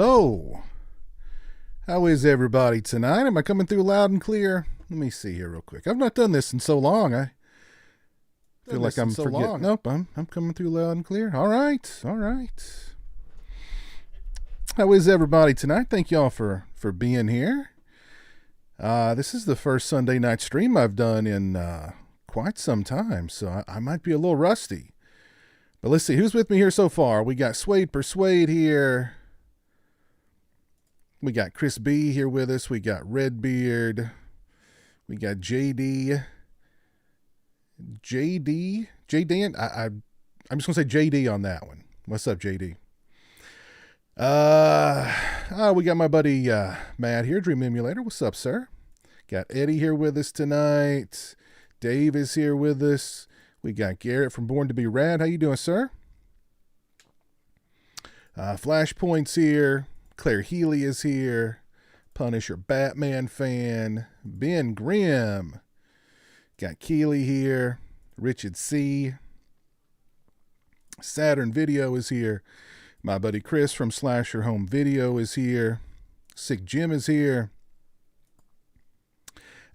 Hello. How is everybody tonight? Am I coming through loud and clear? Let me see here real quick. I've not done this in so long. I feel like I'm forgetting. Nope, I'm coming through loud and clear. All right. How is everybody tonight? Thank y'all for being here. This is the first Sunday night stream I've done in quite some time, so I might be a little rusty. But let's see, who's with me here so far? We got Swade Persuade here. We got Chris B here with us. We got Redbeard. We got JD. JD? JD? I'm just going to say JD on that one. What's up, JD? We got my buddy Matt here, Dream Emulator. What's up, sir? Got Eddie here with us tonight. Dave is here with us. We got Garrett from Born to Be Rad. How you doing, sir? Flashpoint's here. Claire Healy is here. Punisher Batman fan. Ben Grimm. Got Keely here. Richard C. Saturn Video is here. My buddy Chris from Slasher Home Video is here. Sick Jim is here.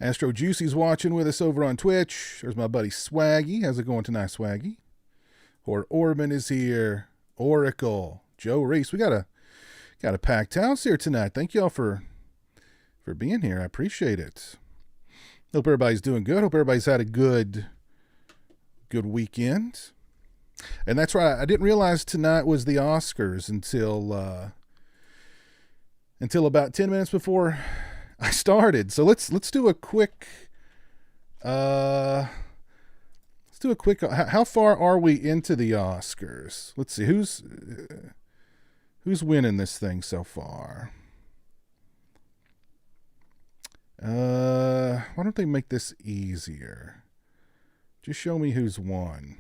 Astro Juicy's watching with us over on Twitch. There's my buddy Swaggy. How's it going tonight, Swaggy? Orban is here. Oracle. Joe Reese. We got a packed house here tonight. Thank y'all for being here. I appreciate it. Hope everybody's doing good. Hope everybody's had a good weekend. And that's right. I didn't realize tonight was the Oscars until about 10 minutes before I started. So let's do a quick how far are we into the Oscars? Let's see who's winning this thing so far. Why don't they make this easier? Just show me who's won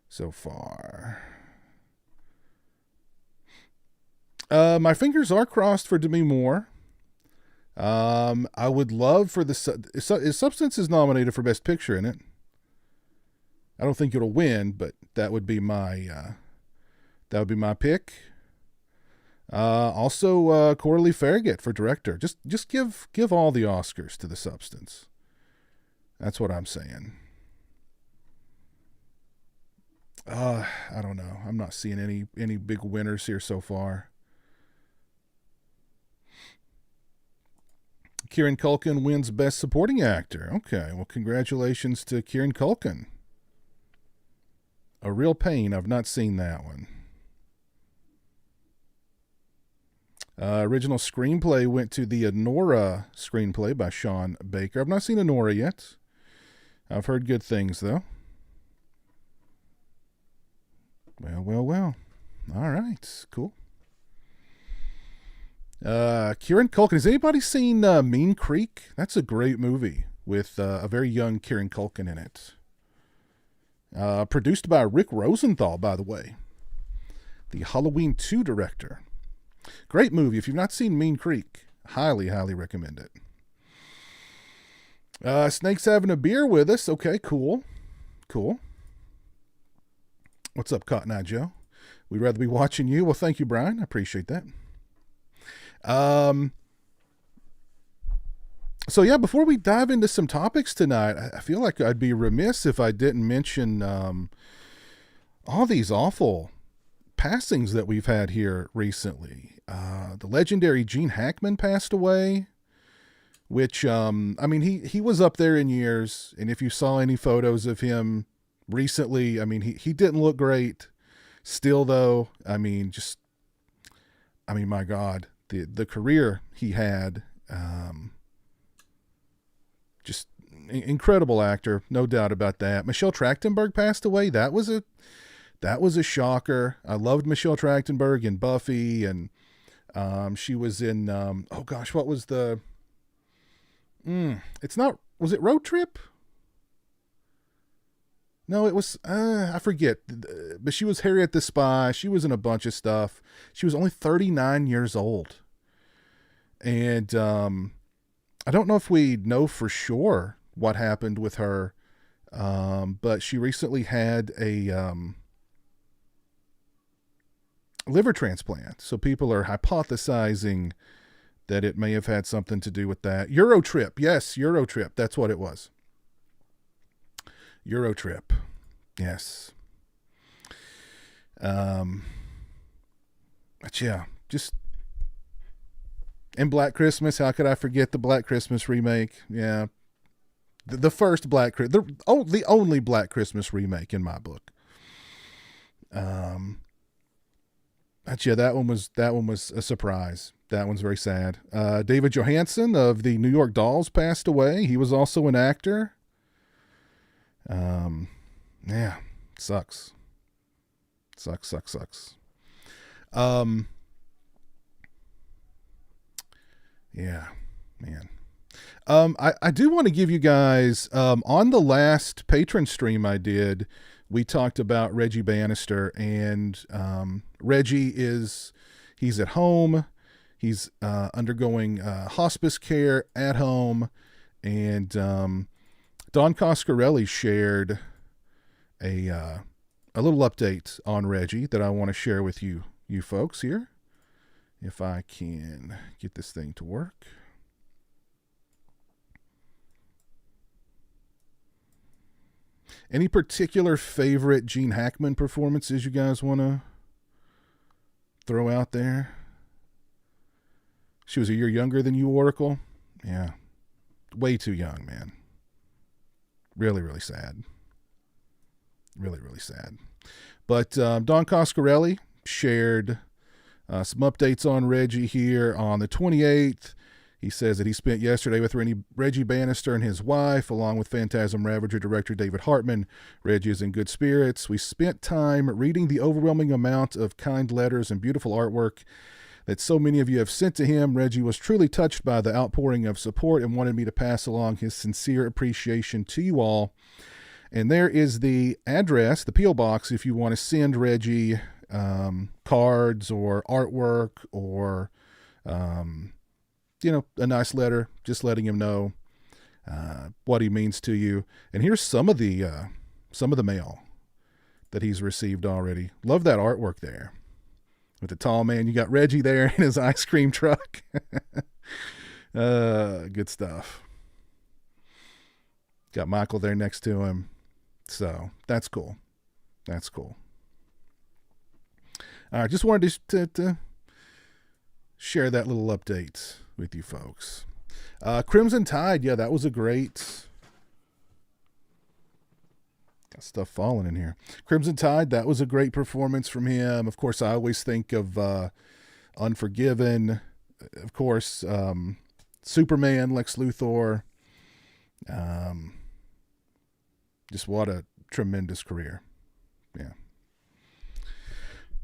so far. My fingers are crossed for Demi Moore. I would love for Substance is nominated for Best Picture in it. I don't think it'll win, but that would be my pick. Also, Coralie Farragut for Director. Just give all the Oscars to The Substance. That's what I'm saying. I don't know. I'm not seeing any big winners here so far. Kieran Culkin wins Best Supporting Actor. Okay, well, congratulations to Kieran Culkin. A Real Pain. I've not seen that one. Original screenplay went to the Anora screenplay by Sean Baker. I've not seen Anora yet. I've heard good things, though. Well. All right, cool. Kieran Culkin. Has anybody seen Mean Creek? That's a great movie with a very young Kieran Culkin in it. Produced by Rick Rosenthal, by the way. The Halloween 2 director. Great movie. If you've not seen Mean Creek, highly recommend it. Snake's having a beer with us. Okay, cool. What's up, Cotton Eye Joe? We'd rather be watching you. Well, thank you, Brian. I appreciate that. So yeah, before we dive into some topics tonight, I feel like I'd be remiss if I didn't mention all these awful passings that we've had here recently. The legendary Gene Hackman passed away, which, he was up there in years. And if you saw any photos of him recently, he didn't look great still though. My God, the career he had, just incredible actor. No doubt about that. Michelle Trachtenberg passed away. That was a shocker. I loved Michelle Trachtenberg in Buffy, and she was in what was the was it Road Trip? No, it was I forget, but she was Harriet the Spy. She was in a bunch of stuff. She was only 39 years old, and I don't know if we know for sure what happened with her, but she recently had a liver transplant. So people are hypothesizing that it may have had something to do with that. Eurotrip. Yes, Eurotrip. That's what it was. Eurotrip. Yes. But yeah, just... And Black Christmas. How could I forget the Black Christmas remake? Yeah. The first Black... The only Black Christmas remake in my book. But yeah, that one was a surprise. That one's very sad. David Johansen of the New York Dolls passed away. He was also an actor. Yeah, sucks. Sucks. Yeah, man. I do want to give you guys, on the last patron stream I did, we talked about Reggie Bannister, and Reggie he's at home. He's undergoing hospice care at home, and Don Coscarelli shared a little update on Reggie that I want to share with you folks here. If I can get this thing to work. Any particular favorite Gene Hackman performances you guys want to throw out there? She was a year younger than you, Oracle. Yeah. Way too young, man. Really, really sad. Really, really sad. But Don Coscarelli shared some updates on Reggie here on the 28th. He says that he spent yesterday with Reggie Bannister and his wife, along with Phantasm Ravager director David Hartman. Reggie is in good spirits. We spent time reading the overwhelming amount of kind letters and beautiful artwork that so many of you have sent to him. Reggie was truly touched by the outpouring of support and wanted me to pass along his sincere appreciation to you all. And there is the address, the P.O. Box, if you want to send Reggie cards or artwork or, a nice letter, just letting him know what he means to you. And here's some of the mail that he's received already. Love that artwork there. With the tall man, you got Reggie there in his ice cream truck. Good stuff. Got Michael there next to him. So that's cool. That's cool. All right, just wanted to share that little update with you folks. Crimson Tide, yeah, that was a great... Got stuff falling in here. Crimson Tide, that was a great performance from him. Of course, I always think of Unforgiven. Of course, Superman, Lex Luthor. Just what a tremendous career. Yeah.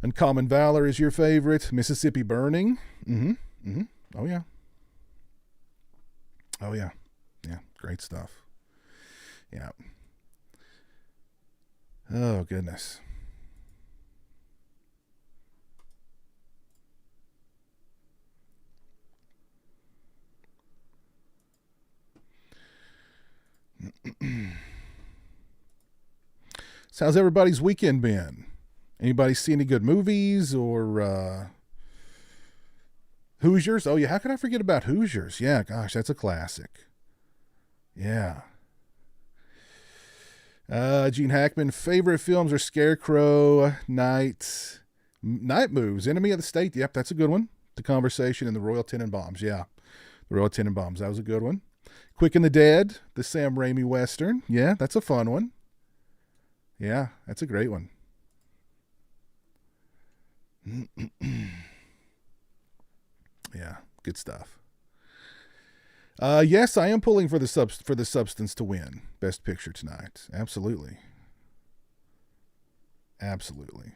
Uncommon Valor is your favorite. Mississippi Burning. Oh, yeah. Oh, yeah. Yeah, great stuff. Yeah. Oh, goodness. So how's everybody's weekend been? Anybody see any good movies or Hoosiers? Oh, yeah. How could I forget about Hoosiers? Yeah, gosh, that's a classic. Yeah. Gene Hackman, favorite films are Scarecrow, Night Moves, Enemy of the State. Yep, that's a good one. The Conversation and the Royal Tenenbaums. Yeah, the Royal Tenenbaums. That was a good one. Quick and the Dead, the Sam Raimi Western. Yeah, that's a fun one. Yeah, that's a great one. Yeah, good stuff. Yes, I am pulling for the Substance to win Best Picture tonight. Absolutely. Absolutely.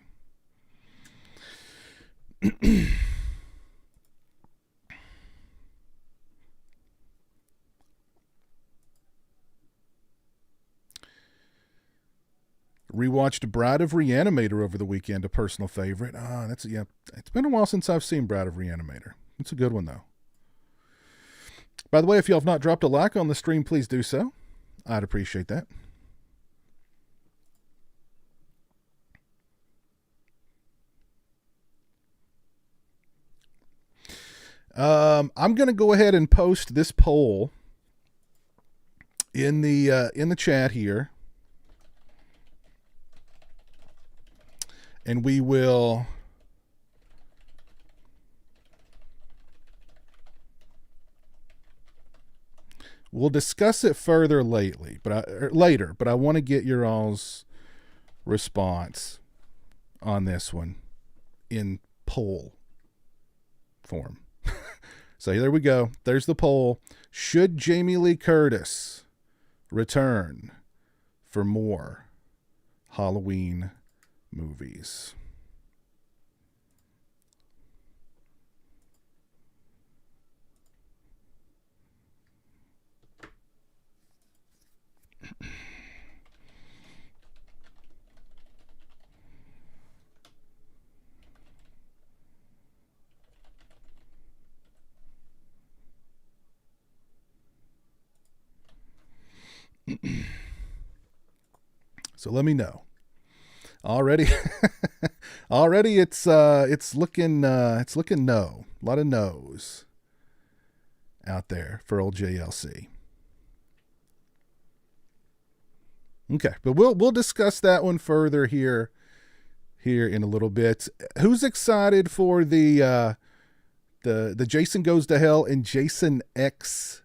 Rewatched Bride of Reanimator over the weekend, a personal favorite. It's been a while since I've seen Bride of Reanimator. It's a good one, though. By the way, if y'all have not dropped a like on the stream, please do so. I'd appreciate that. I'm going to go ahead and post this poll in the chat here, and we'll discuss it further later, but I want to get your all's response on this one in poll form. So there we go. There's the poll. Should Jamie Lee Curtis return for more Halloween movies? So let me know. Already it's looking no. A lot of no's out there for old JLC. Okay, but we'll discuss that one further here in a little bit. Who's excited for the Jason Goes to Hell and Jason X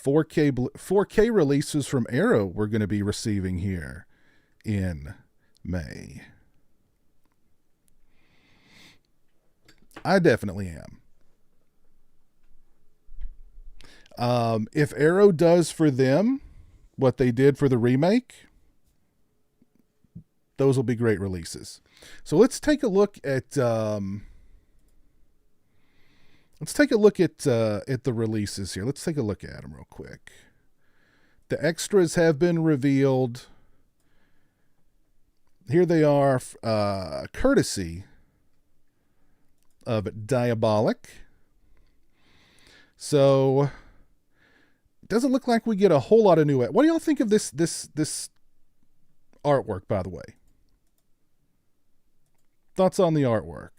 4K releases from Arrow we're going to be receiving here in May? I definitely am. If Arrow does for them what they did for the remake, those will be great releases. So let's take a look at the releases here. Let's take a look at them real quick. The extras have been revealed. Here they are, courtesy of Diabolic. So it doesn't look like we get a whole lot of new. What do y'all think of this artwork, by the way? Thoughts on the artwork?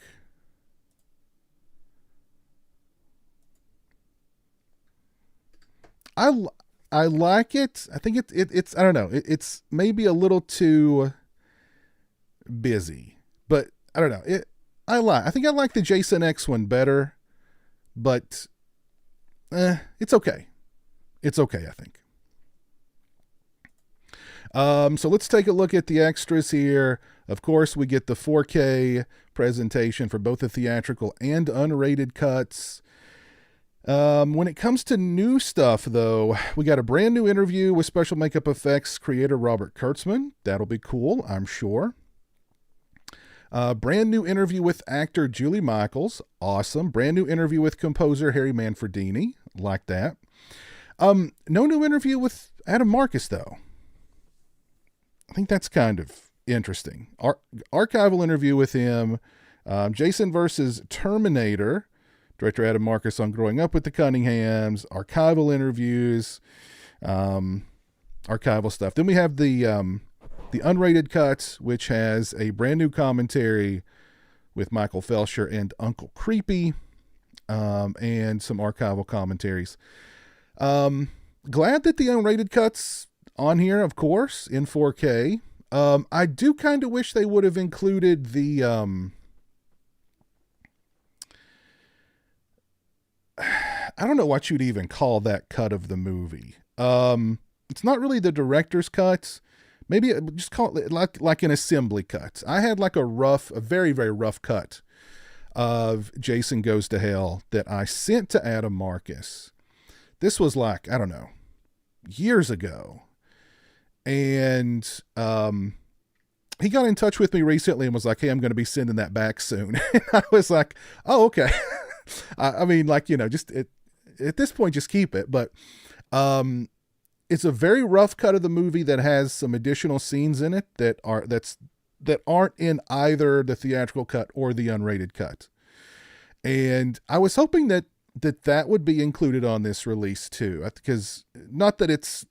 I like it. I think it's I don't know. It's maybe a little too busy, but I don't know. I think I like the Jason X one better, but it's okay. It's okay, I think. So let's take a look at the extras here. Of course, we get the 4K presentation for both the theatrical and unrated cuts. When it comes to new stuff, though, we got a brand new interview with special makeup effects creator Robert Kurtzman. That'll be cool, I'm sure. Brand new interview with actor Julie Michaels. Awesome. Brand new interview with composer Harry Manfredini. Like that. No new interview with Adam Marcus, though. I think that's kind of interesting. Archival interview with him. Jason versus Terminator. Director Adam Marcus on Growing Up with the Cunninghams. Archival interviews. Archival stuff. Then we have the unrated cuts, which has a brand new commentary with Michael Felsher and Uncle Creepy, and some archival commentaries. Glad that the unrated cuts on here, of course, in 4K. I do kind of wish they would have included the I don't know what you'd even call that cut of the movie. It's not really the director's cut. Maybe just call it like an assembly cut. I had like a very, very rough cut of Jason Goes to Hell that I sent to Adam Marcus. This was like, I don't know, years ago. And he got in touch with me recently and was like, hey, I'm going to be sending that back soon. And I was like, oh, okay. I mean, like, just at this point, just keep it. But it's a very rough cut of the movie that has some additional scenes in it that aren't in either the theatrical cut or the unrated cut. And I was hoping that would be included on this release too, because not that it's,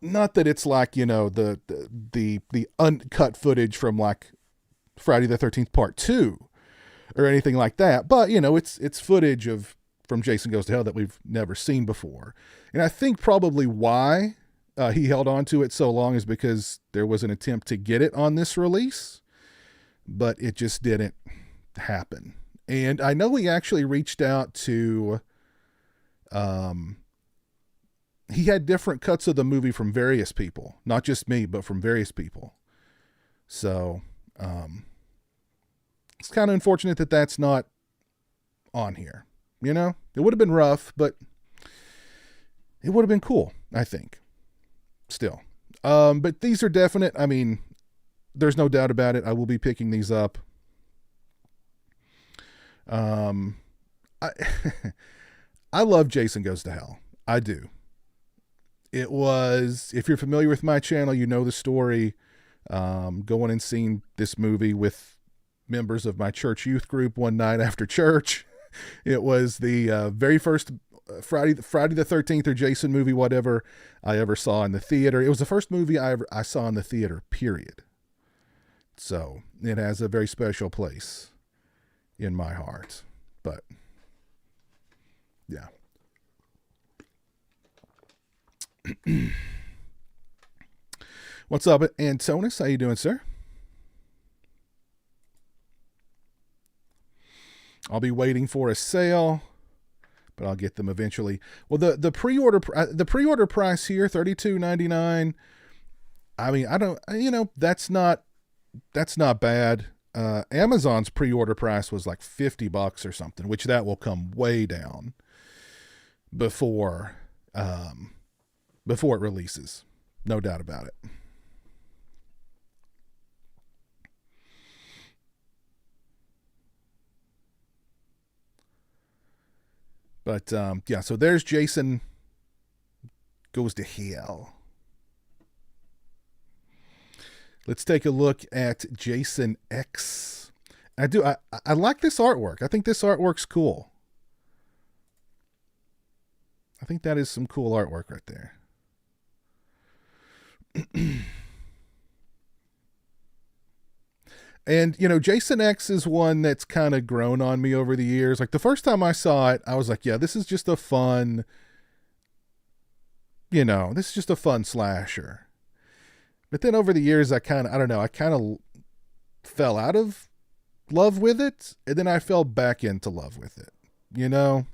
not that it's like, the uncut footage from like Friday the 13th Part 2, or anything like that. But, you know, it's footage from Jason Goes to Hell that we've never seen before. And I think probably why he held on to it so long is because there was an attempt to get it on this release, but it just didn't happen. And I know he actually reached out to, he had different cuts of the movie from various people, not just me, but from various people. So, it's kind of unfortunate that that's not on here. You know, it would have been rough, but it would have been cool, I think. Still. But these are definite. I mean, there's no doubt about it. I will be picking these up. I I love Jason Goes to Hell. I do. It was, if you're familiar with my channel, you know the story. Going and seeing this movie with members of my church youth group one night after church. It was the very first Friday the 13th or Jason movie, whatever I ever saw in the theater. It was the first movie I saw in the theater, period. So it has a very special place in my heart. But yeah. What's up, Antonis? How you doing, sir? I'll be waiting for a sale, but I'll get them eventually. Well, the pre-order price here, $32.99. I mean, I don't, you know, that's not bad. Amazon's pre-order price was like $50 or something, which that will come way down before it releases. No doubt about it. But yeah, so there's Jason Goes to Hell. Let's take a look at Jason X. I like this artwork. I think this artwork's cool. I think that is some cool artwork right there. And, you know, Jason X is one that's kind of grown on me over the years. Like the first time I saw it, I was like, yeah, this is just a fun, you know, this is just a fun slasher. But then over the years, I kind of fell out of love with it. And then I fell back into love with it, you know.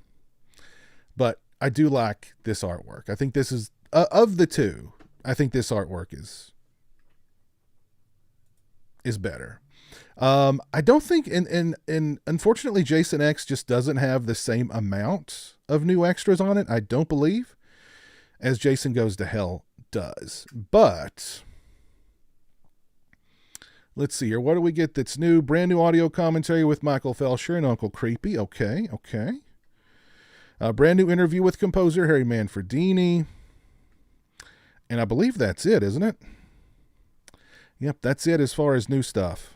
But I do like this artwork. I think this is, of the two, I think this artwork is better. I don't think, and unfortunately, Jason X just doesn't have the same amount of new extras on it, I don't believe, as Jason Goes to Hell does. But let's see here. What do we get that's new? Brand new audio commentary with Michael Felsher and Uncle Creepy. Okay. Brand new interview with composer Harry Manfredini. And I believe that's it, isn't it? Yep, that's it as far as new stuff.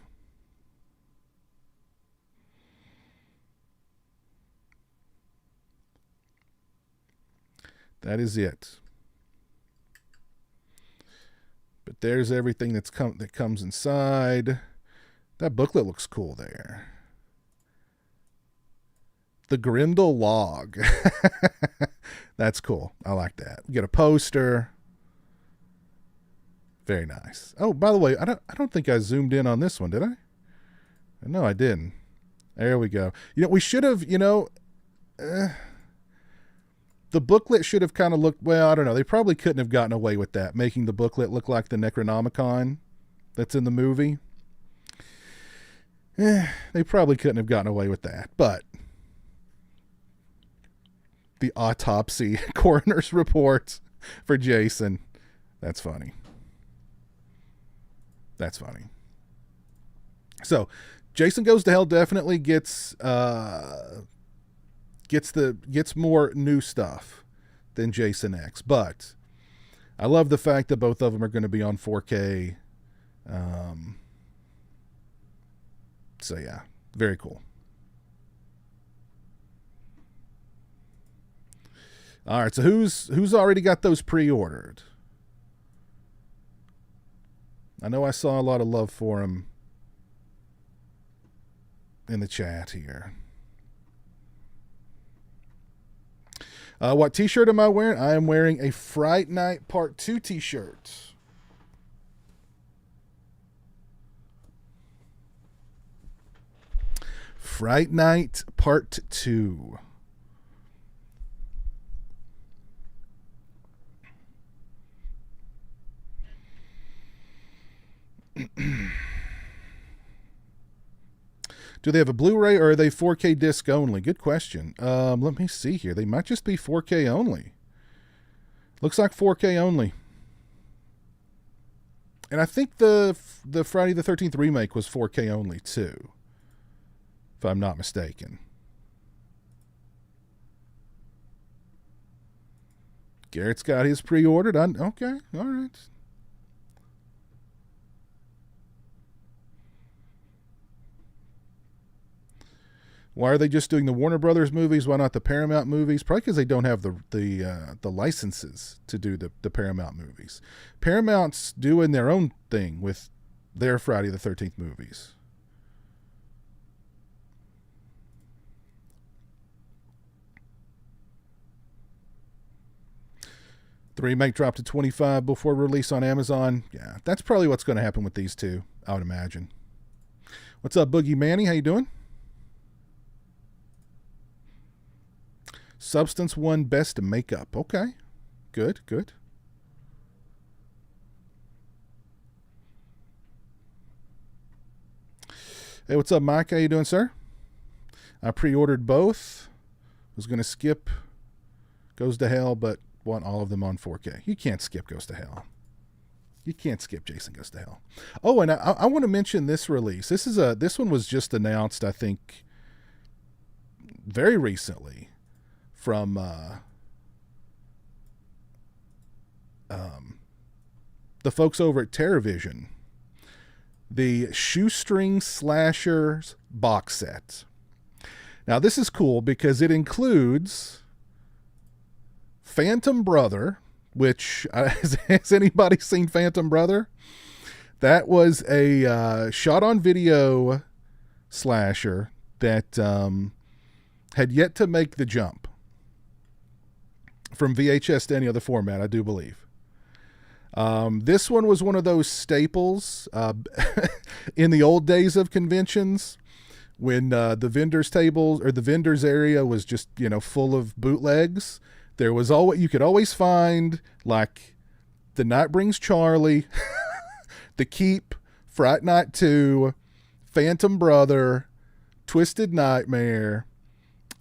That is it. But there's everything that comes inside. That booklet looks cool there. The Grindel log. That's cool. I like that. We get a poster. Very nice. Oh, by the way, I don't think I zoomed in on this one, did I? No, I didn't. There we go. You know, we should have, you know, the booklet should have kind of looked, well, I don't know. They probably couldn't have gotten away with that, making the booklet look like the Necronomicon that's in the movie. They probably couldn't have gotten away with that, but the autopsy coroner's report for Jason, that's funny. That's funny. So, Jason Goes to Hell definitely gets more new stuff than Jason X, but I love the fact that both of them are going to be on 4K. So yeah, very cool. All right, so who's already got those pre-ordered? I know I saw a lot of love for him in the chat here. What t-shirt am I wearing? I am wearing a Fright Night Part 2 t-shirt. Fright Night Part 2. Do they have a Blu-ray or are they 4K disc only? Good question. Let me see here. They might just be 4K only. Looks like 4K only. And I think the Friday the 13th remake was 4K only too, if I'm not mistaken. Garrett's got his pre-ordered. Okay, all right. Why are they just doing the Warner Brothers movies? Why not the Paramount movies? Probably because they don't have the licenses to do the Paramount movies. Paramount's doing their own thing with their Friday the 13th movies. The remake dropped to $25 before release on Amazon. Yeah, that's probably what's going to happen with these two, I would imagine. What's up, Boogie Manny? How you doing? Substance won Best Makeup. Okay. Good, good. Hey, what's up, Mike? How you doing, sir? I pre-ordered both. Was going to skip Goes to Hell, but want all of them on 4K. You can't skip Goes to Hell. You can't skip Jason Goes to Hell. Oh, and I want to mention this release. This one was just announced, I think, very recently. From the folks over at TerraVision, the Shoestring Slashers box set. Now, this is cool because it includes Phantom Brother, which, has anybody seen Phantom Brother? That was a shot-on-video slasher that had yet to make the jump from VHS to any other format, I do believe. This one was one of those staples in the old days of conventions when the vendors tables or the vendors area was just, full of bootlegs. There was you could always find like The Night Brings Charlie, The Keep, Fright Night 2, Phantom Brother, Twisted Nightmare.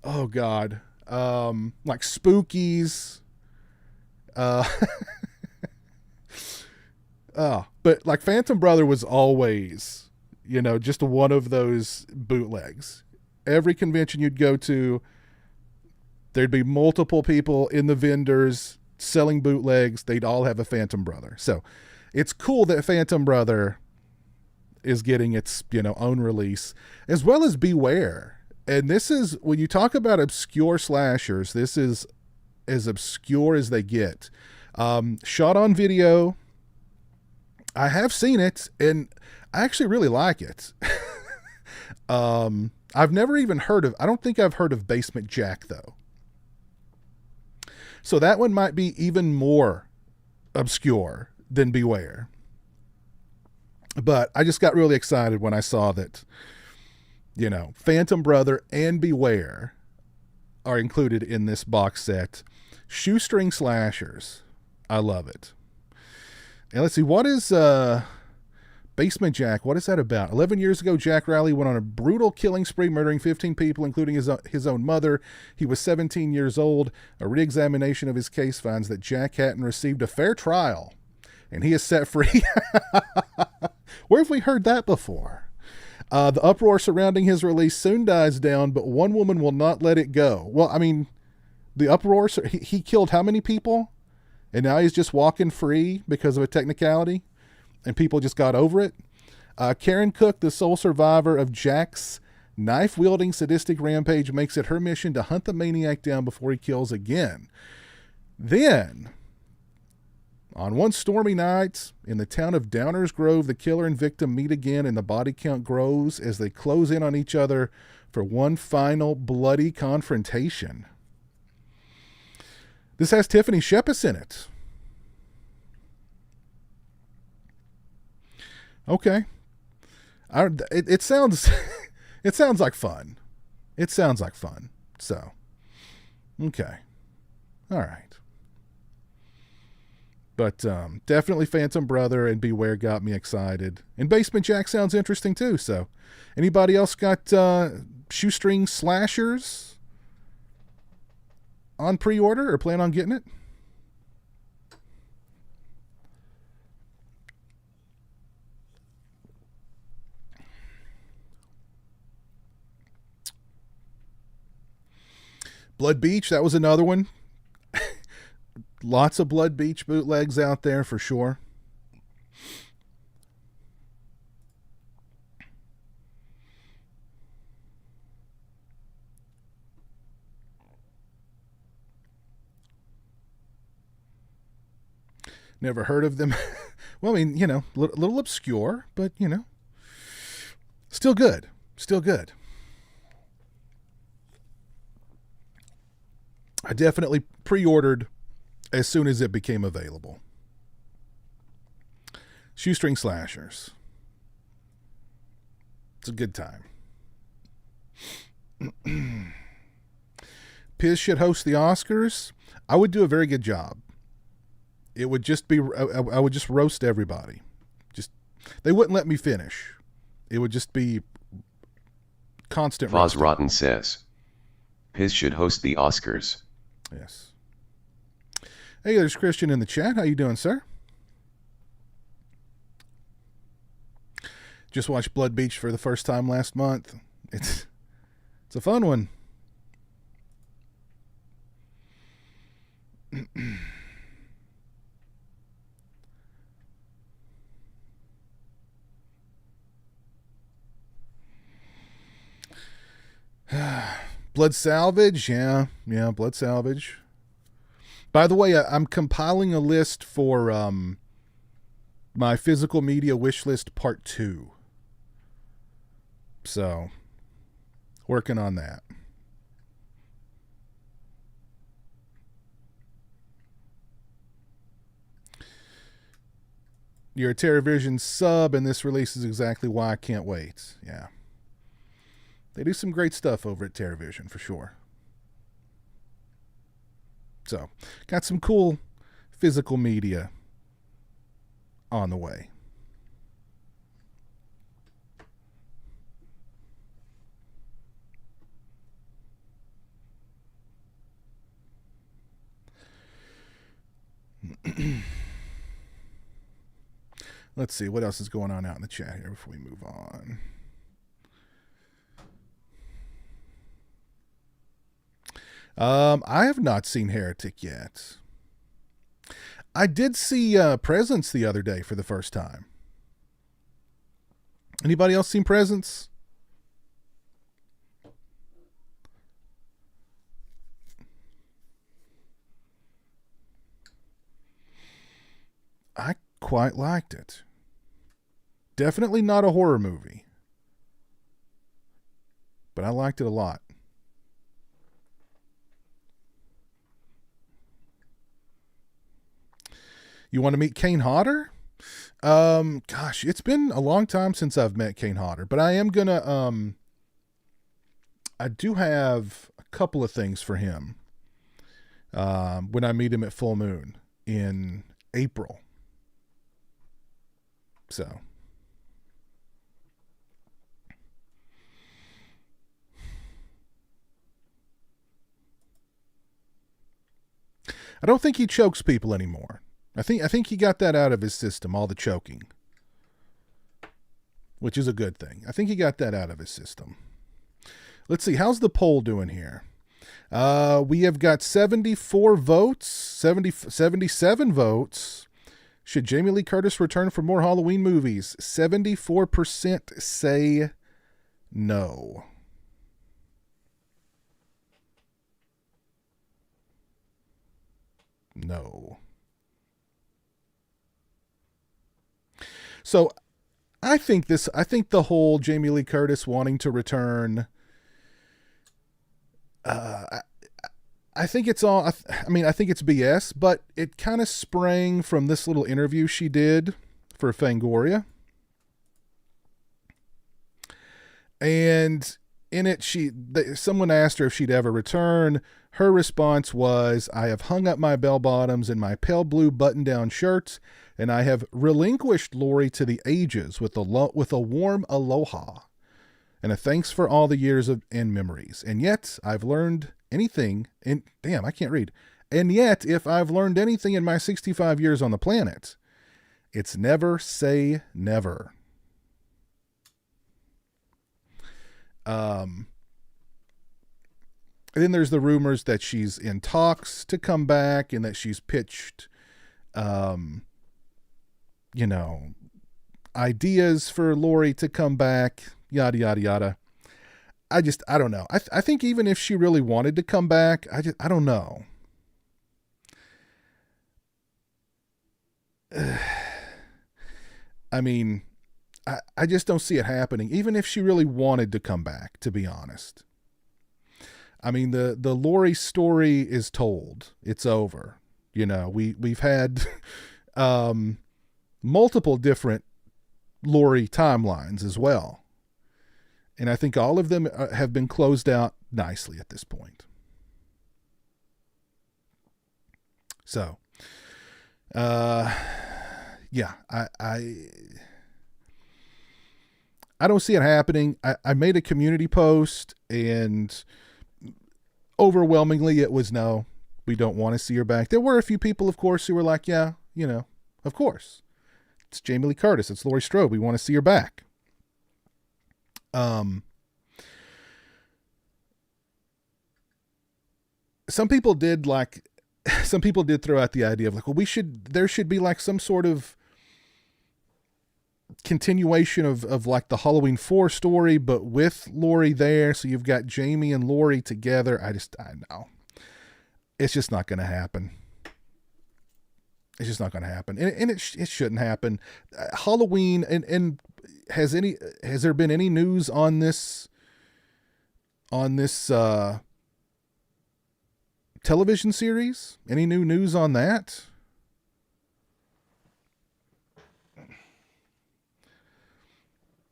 Oh God. Like Spookies. But like Phantom Brother was always, just one of those bootlegs. Every convention you'd go to, there'd be multiple people in the vendors selling bootlegs. They'd all have a Phantom Brother. So it's cool that Phantom Brother is getting its, own release, as well as Beware. And this is, when you talk about obscure slashers, this is as obscure as they get. Shot on video. I have seen it, and I actually really like it. I've never even I don't think I've heard of Basement Jack, though. So that one might be even more obscure than Beware. But I just got really excited when I saw that, Phantom Brother and Beware are included in this box set. Shoestring Slashers. I love it. And let's see, what is Basement Jack? What is that about? 11 years ago, Jack Riley went on a brutal killing spree, murdering 15 people, including his own mother. He was 17 years old. A reexamination of his case finds that Jack Hatton received a fair trial, and he is set free. Where have we heard that before? The uproar surrounding his release soon dies down, but one woman will not let it go. Well, I mean, the uproar, he killed how many people? And now he's just walking free because of a technicality, and people just got over it. Karen Cook, the sole survivor of Jack's knife-wielding sadistic rampage, makes it her mission to hunt the maniac down before he kills again. Then, On one stormy night in the town of Downers Grove, the killer and victim meet again and the body count grows as they close in on each other for one final bloody confrontation. This has Tiffany Shepis in it. Okay. It sounds it sounds like fun. It sounds like fun. So, okay. All right. But definitely Phantom Brother and Beware got me excited. And Basement Jack sounds interesting too. So, anybody else got Shoestring Slashers on pre-order or plan on getting it? Blood Beach, that was another one. Lots of Blood Beach bootlegs out there for sure. Never heard of them. Well, I mean, you know, a little obscure, but, you know, still good. Still good. I definitely pre-ordered as soon as it became available. Shoestring Slashers. It's a good time. Piz should host the Oscars. I would do a very good job. It would just be, I would just roast everybody. They wouldn't let me finish. It would just be constant Foz roasting. Rotten says, Piz should host the Oscars. Yes. Hey, there's Christian in the chat. How you doing, sir? Just watched Blood Beach for the first time last month. It's a fun one. Blood Salvage, yeah, Blood Salvage. By the way, I'm compiling a list for my physical media wish list part 2. So, working on that. You're a TerraVision sub, and this release is exactly why I can't wait. Yeah. They do some great stuff over at TerraVision, for sure. So, got some cool physical media on the way. Let's see what else is going on out in the chat here before we move on. I have not seen Heretic yet. I did see Presence the other day for the first time. Anybody else seen Presence? I quite liked it. Definitely not a horror movie, but I liked it a lot. You want to meet Kane Hodder? Gosh, it's been a long time since I've met Kane Hodder, but I am gonna, I do have a couple of things for him, when I meet him at Full Moon in April. So. I don't think he chokes people anymore. I think he got that out of his system, all the choking, which is a good thing. I think he got that out of his system. Let's see. How's the poll doing here? We have got 74 votes, 77 votes. Should Jamie Lee Curtis return for more Halloween movies? 74% say no. No. So I think the whole Jamie Lee Curtis wanting to return, I think it's all, I think it's BS, but it kind of sprang from this little interview she did for Fangoria. And in it, someone asked her if she'd ever return. Her response was, "I have hung up my bell bottoms and my pale blue button-down shirts, and I have relinquished Lori to the ages with a warm aloha and a thanks for all the years and memories. And yet I've learned anything, and damn, I can't read. And yet, if I've learned anything in my 65 years on the planet, it's never say never." And then there's the rumors that she's in talks to come back and that she's pitched, ideas for Lori to come back, yada, yada, yada. I don't know. I think even if she really wanted to come back, I don't know. I mean, I just don't see it happening, even if she really wanted to come back, to be honest. I mean, the Lori story is told. It's over. We've had multiple different Lori timelines as well. And I think all of them have been closed out nicely at this point. So, yeah, I don't see it happening. I made a community post, and overwhelmingly it was no, we don't want to see her back. There were a few people, of course, who were like, yeah, of course. It's Jamie Lee Curtis. It's Laurie Strode. We want to see her back. Some people did throw out the idea of like, well, there should be like some sort of continuation of like the Halloween 4 story, but with Lori there. So you've got Jamie and Lori together. I know it's just not going to happen. It's just not going to happen. And it shouldn't happen. Halloween. And has there been any news on this television series? Any new news on that?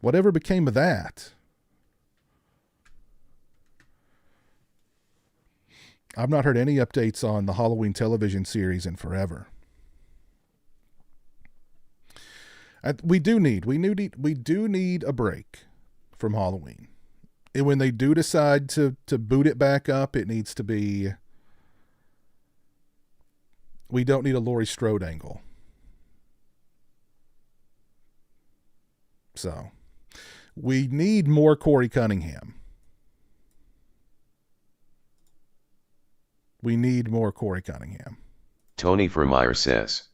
Whatever became of that? I've not heard any updates on the Halloween television series in forever. We do need a break from Halloween. And when they do decide to boot it back up, it needs to be, we don't need a Laurie Strode angle. So we need more Corey Cunningham. We need more Corey Cunningham. Tony Vermeyer says,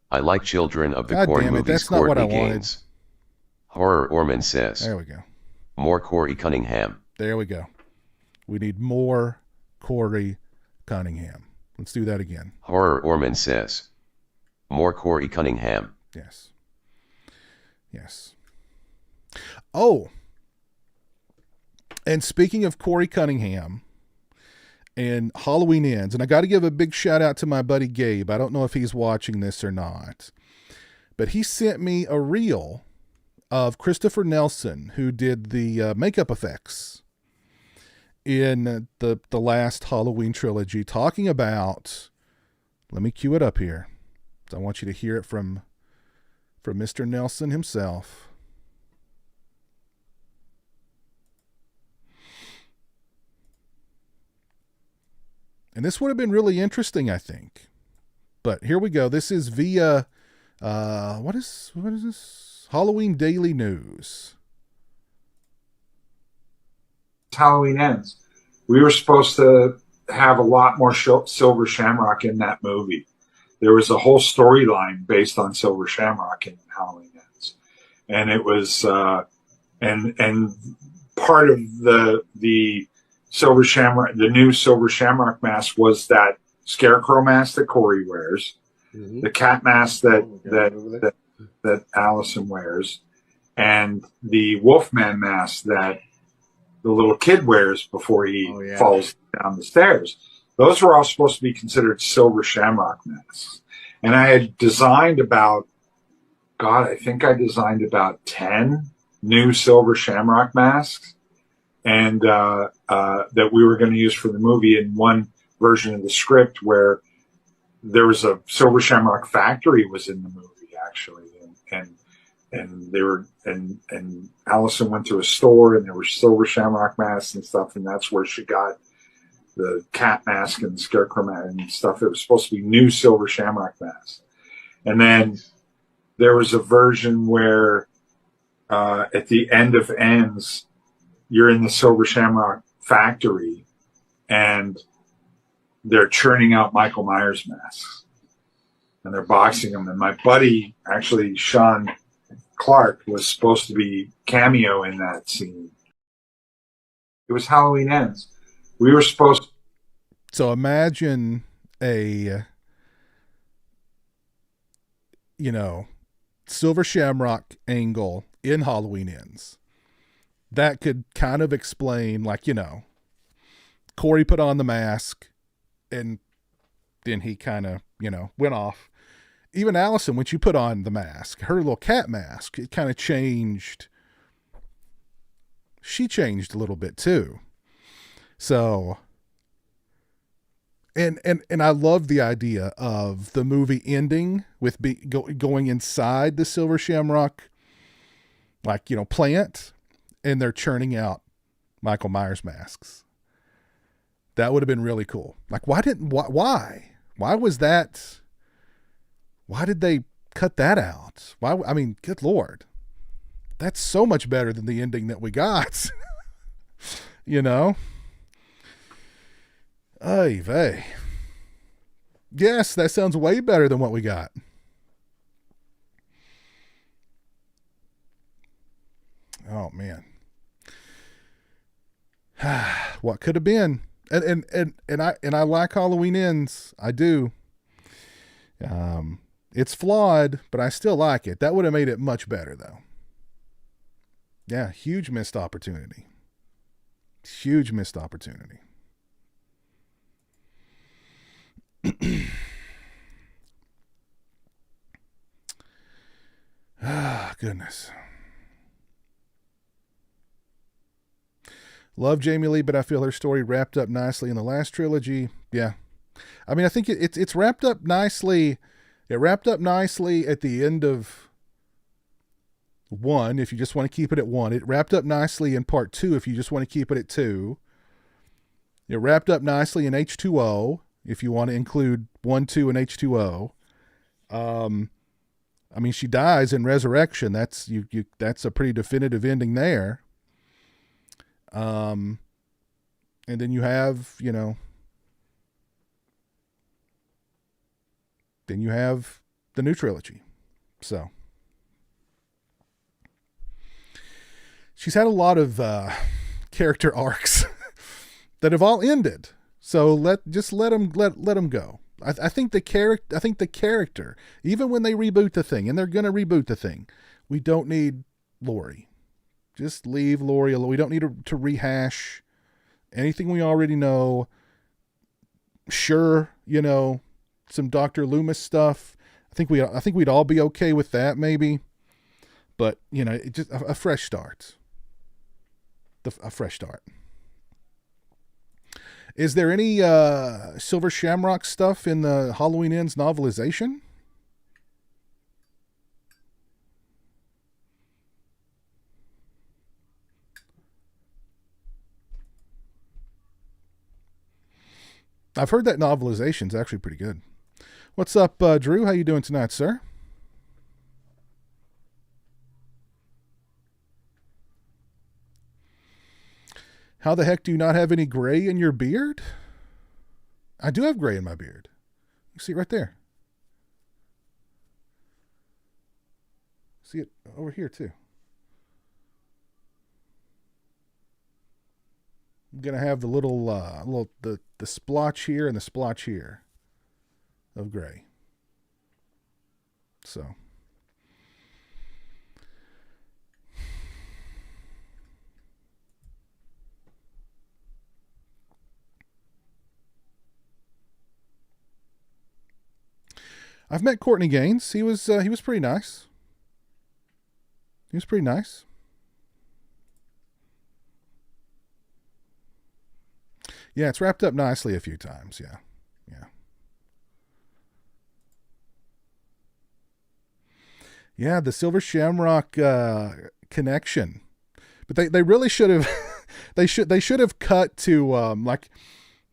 I like Children of the Corn movies. Courtney Gaines. Horror Orman says, there we go. More Corey Cunningham. There we go. We need more Corey Cunningham. Let's do that again. Horror Orman says, more Corey Cunningham. Yes. Yes. Oh, and speaking of Corey Cunningham and Halloween Ends, and I got to give a big shout out to my buddy Gabe. I don't know if he's watching this or not, but he sent me a reel of Christopher Nelson, who did the makeup effects in the last Halloween trilogy, talking about, let me cue it up here. I want you to hear it from Mr. Nelson himself. And this would have been really interesting, I think. But here we go. This is via, what is this? Halloween Daily News. Halloween Ends. We were supposed to have a lot more Silver Shamrock in that movie. There was a whole storyline based on Silver Shamrock in Halloween Ends. And it was, and part of the Silver Shamrock, the new Silver Shamrock mask was that scarecrow mask that Corey wears, the cat mask that that Allison wears and the Wolfman mask that the little kid wears before he falls down the stairs. Those were all supposed to be considered silver shamrock masks. And I had designed about 10 new silver shamrock masks and that we were going to use for the movie. In one version of the script where there was a silver shamrock factory was in the movie actually, and they were and Allison went to a store and there were silver shamrock masks and stuff, and that's where she got the cat mask and the scarecrow mask and stuff. It was supposed to be new silver shamrock masks. And then there was a version where at the end of Ends, you're in the silver shamrock factory and they're churning out Michael Myers masks and they're boxing them. And my buddy, actually Sean Clark, was supposed to be cameo in that scene. It was Halloween Ends. We were supposed to. So imagine a, silver shamrock angle in Halloween Ends. That could kind of explain, Corey put on the mask and then he kind of, went off. Even Allison, when she put on the mask, her little cat mask, it kind of changed. She changed a little bit too. So, and I love the idea of the movie ending with going inside the silver shamrock, plant, and they're churning out Michael Myers masks. That would have been really cool. Why was that? Why did they cut that out? Why? I mean, good Lord. That's so much better than the ending that we got. Ay vey. Yes, that sounds way better than what we got. Oh man. What could have been? And I like Halloween Ends. I do. It's flawed, but I still like it. That would have made it much better though. Yeah, huge missed opportunity. Huge missed opportunity. Ah, goodness. Love Jamie Lee, but I feel her story wrapped up nicely in the last trilogy. Yeah. I mean, I think it's wrapped up nicely. It wrapped up nicely at the end of 1, if you just want to keep it at 1. It wrapped up nicely in part 2, if you just want to keep it at 2. It wrapped up nicely in H2O, if you want to include 1, 2, and H2O. I mean, she dies in Resurrection. That's that's a pretty definitive ending there. And then you have, then you have the new trilogy. So she's had a lot of character arcs that have all ended. So let them go. I think the character, even when they reboot the thing, and they're going to reboot the thing, we don't need Laurie. Just leave Laurie alone. We don't need to rehash anything we already know. Sure, some Dr. Loomis stuff. I think we'd all be okay with that maybe. But, it just a fresh start. A fresh start. Is there any Silver Shamrock stuff in the Halloween Ends novelization? I've heard that novelization's actually pretty good. What's up, Drew? How you doing tonight, sir? How the heck do you not have any gray in your beard? I do have gray in my beard. You see it right there. See it over here too. I'm gonna have the little the splotch here and the splotch here of gray. So I've met Courtney Gaines. He was pretty nice. He was pretty nice. Yeah, it's wrapped up nicely a few times. Yeah. Yeah. Yeah, the Silver Shamrock connection. But they really should have they should have cut to like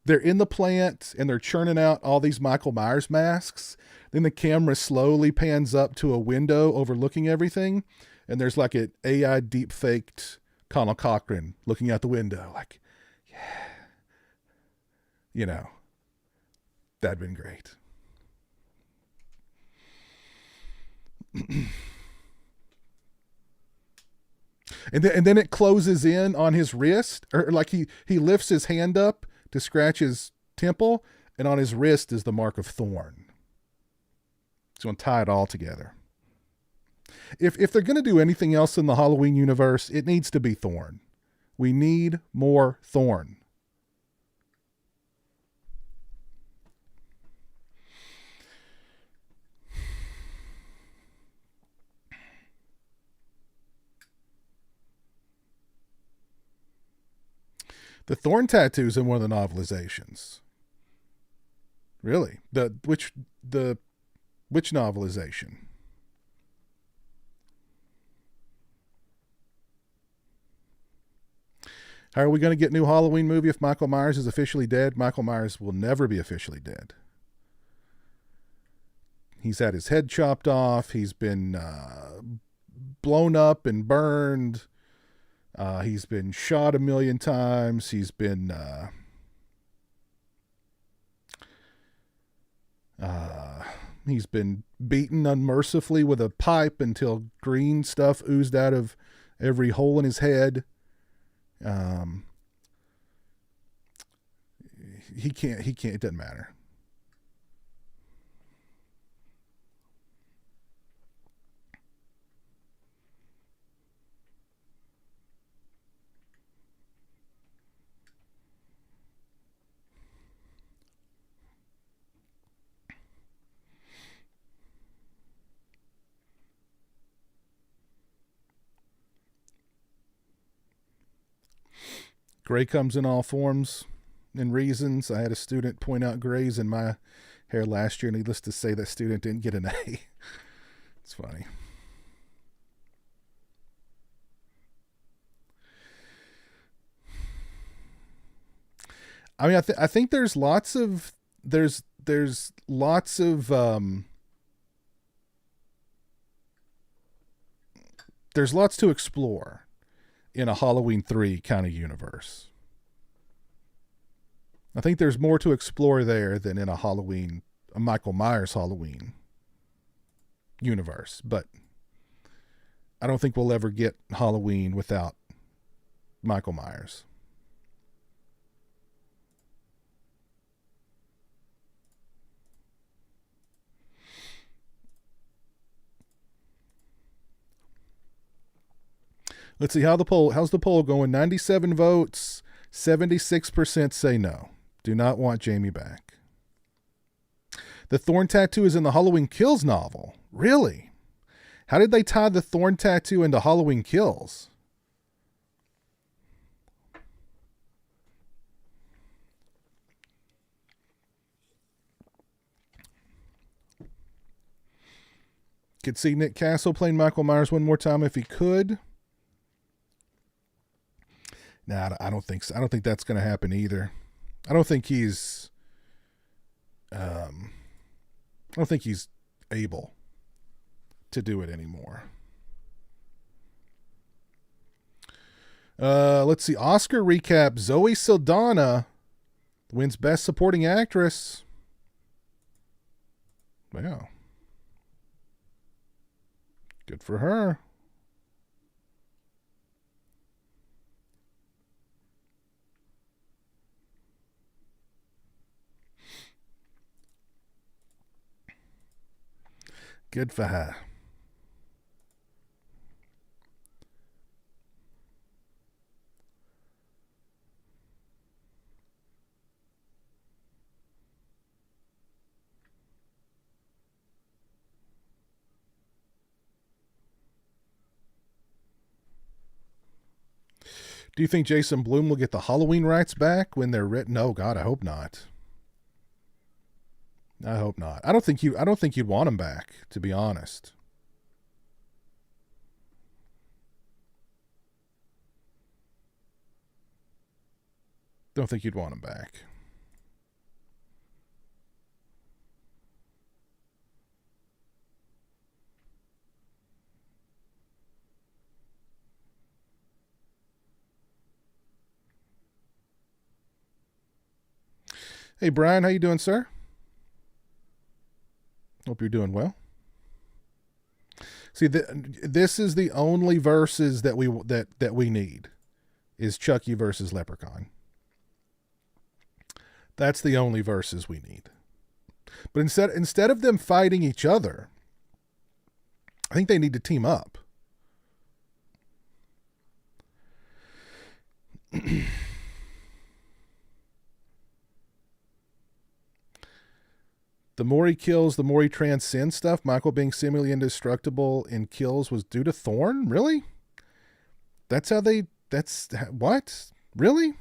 they're in the plant and they're churning out all these Michael Myers masks. Then the camera slowly pans up to a window overlooking everything, and there's like an AI deep faked Connell Cochran looking out the window like, yeah. You know, that'd been great. And then it closes in on his wrist, or like he lifts his hand up to scratch his temple, and on his wrist is the mark of thorn. It's going to tie it all together. If they're going to do anything else in the Halloween universe, it needs to be Thorn. We need more Thorn. The Thorn tattoo's in one of the novelizations. Really? Which novelization? How are we going to get a new Halloween movie if Michael Myers is officially dead? Michael Myers will never be officially dead. He's had his head chopped off. He's been blown up and burned. He's been shot 1,000,000 times. He's been beaten unmercifully with a pipe until green stuff oozed out of every hole in his head. He can't, it doesn't matter. Gray comes in all forms and reasons. I had a student point out grays in my hair last year, and needless to say, that student didn't get an A. It's funny. I mean, I think there's lots of there's lots of there's lots to explore in a Halloween 3 kind of universe. I think there's more to explore there than in a Michael Myers Halloween universe. But I don't think we'll ever get Halloween without Michael Myers. Let's see how's the poll going? 97 votes, 76% say no. Do not want Jamie back. The Thorn tattoo is in the Halloween Kills novel. Really? How did they tie the Thorn tattoo into Halloween Kills? Could see Nick Castle playing Michael Myers one more time if he could. Nah, I don't think so. I don't think that's going to happen either. I don't think he's able to do it anymore. Let's see. Oscar recap. Zoe Saldana wins Best Supporting Actress. Wow. Good for her. Good for her. Do you think Jason Blum will get the Halloween rights back when they're written? Oh God, I hope not. I hope not. I don't think you'd want him back, to be honest. Don't think you'd want him back. Hey Brian, how you doing, sir? Hope you're doing well. See, this is the only verses that we need, is Chucky versus Leprechaun. That's the only verses we need. But instead of them fighting each other, I think they need to team up. The more he kills, the more he transcends stuff. Michael being seemingly indestructible in kills was due to Thorn? Really? What? Really?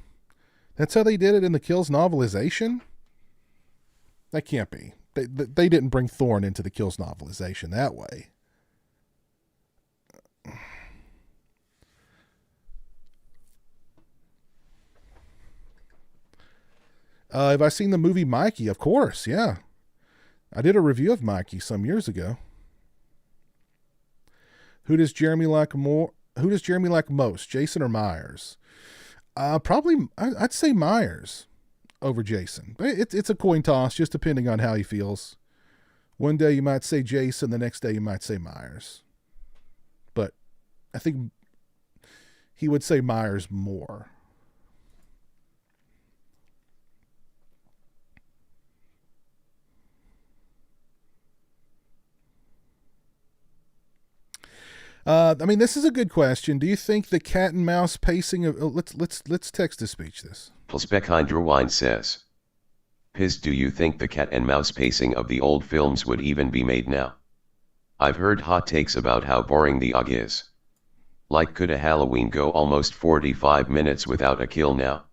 That's how they did it in the Kills novelization? That can't be. They didn't bring Thorn into the Kills novelization that way. Have I seen the movie Mikey? Of course, yeah. I did a review of Mikey some years ago. Who does Jeremy like most, Jason or Myers? Probably, I'd say Myers over Jason. But it's a coin toss, just depending on how he feels. One day you might say Jason, the next day you might say Myers. But I think he would say Myers more. This is a good question. Do you think the cat and mouse pacing of let's text to speech this. Pulsbehind says, Piz, do you think the cat and mouse pacing of the old films would even be made now? I've heard hot takes about how boring the UG is. Like, could a Halloween go almost 45 minutes without a kill now?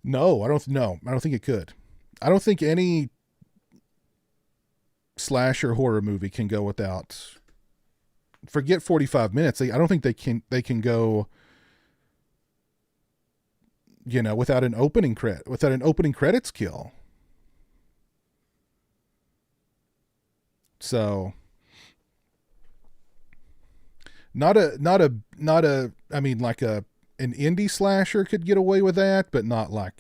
No, I don't think it could. I don't think any slasher horror movie can go without. Forget 45 minutes. I don't think they can go, without an opening credits kill. So not a like an indie slasher could get away with that, but not like,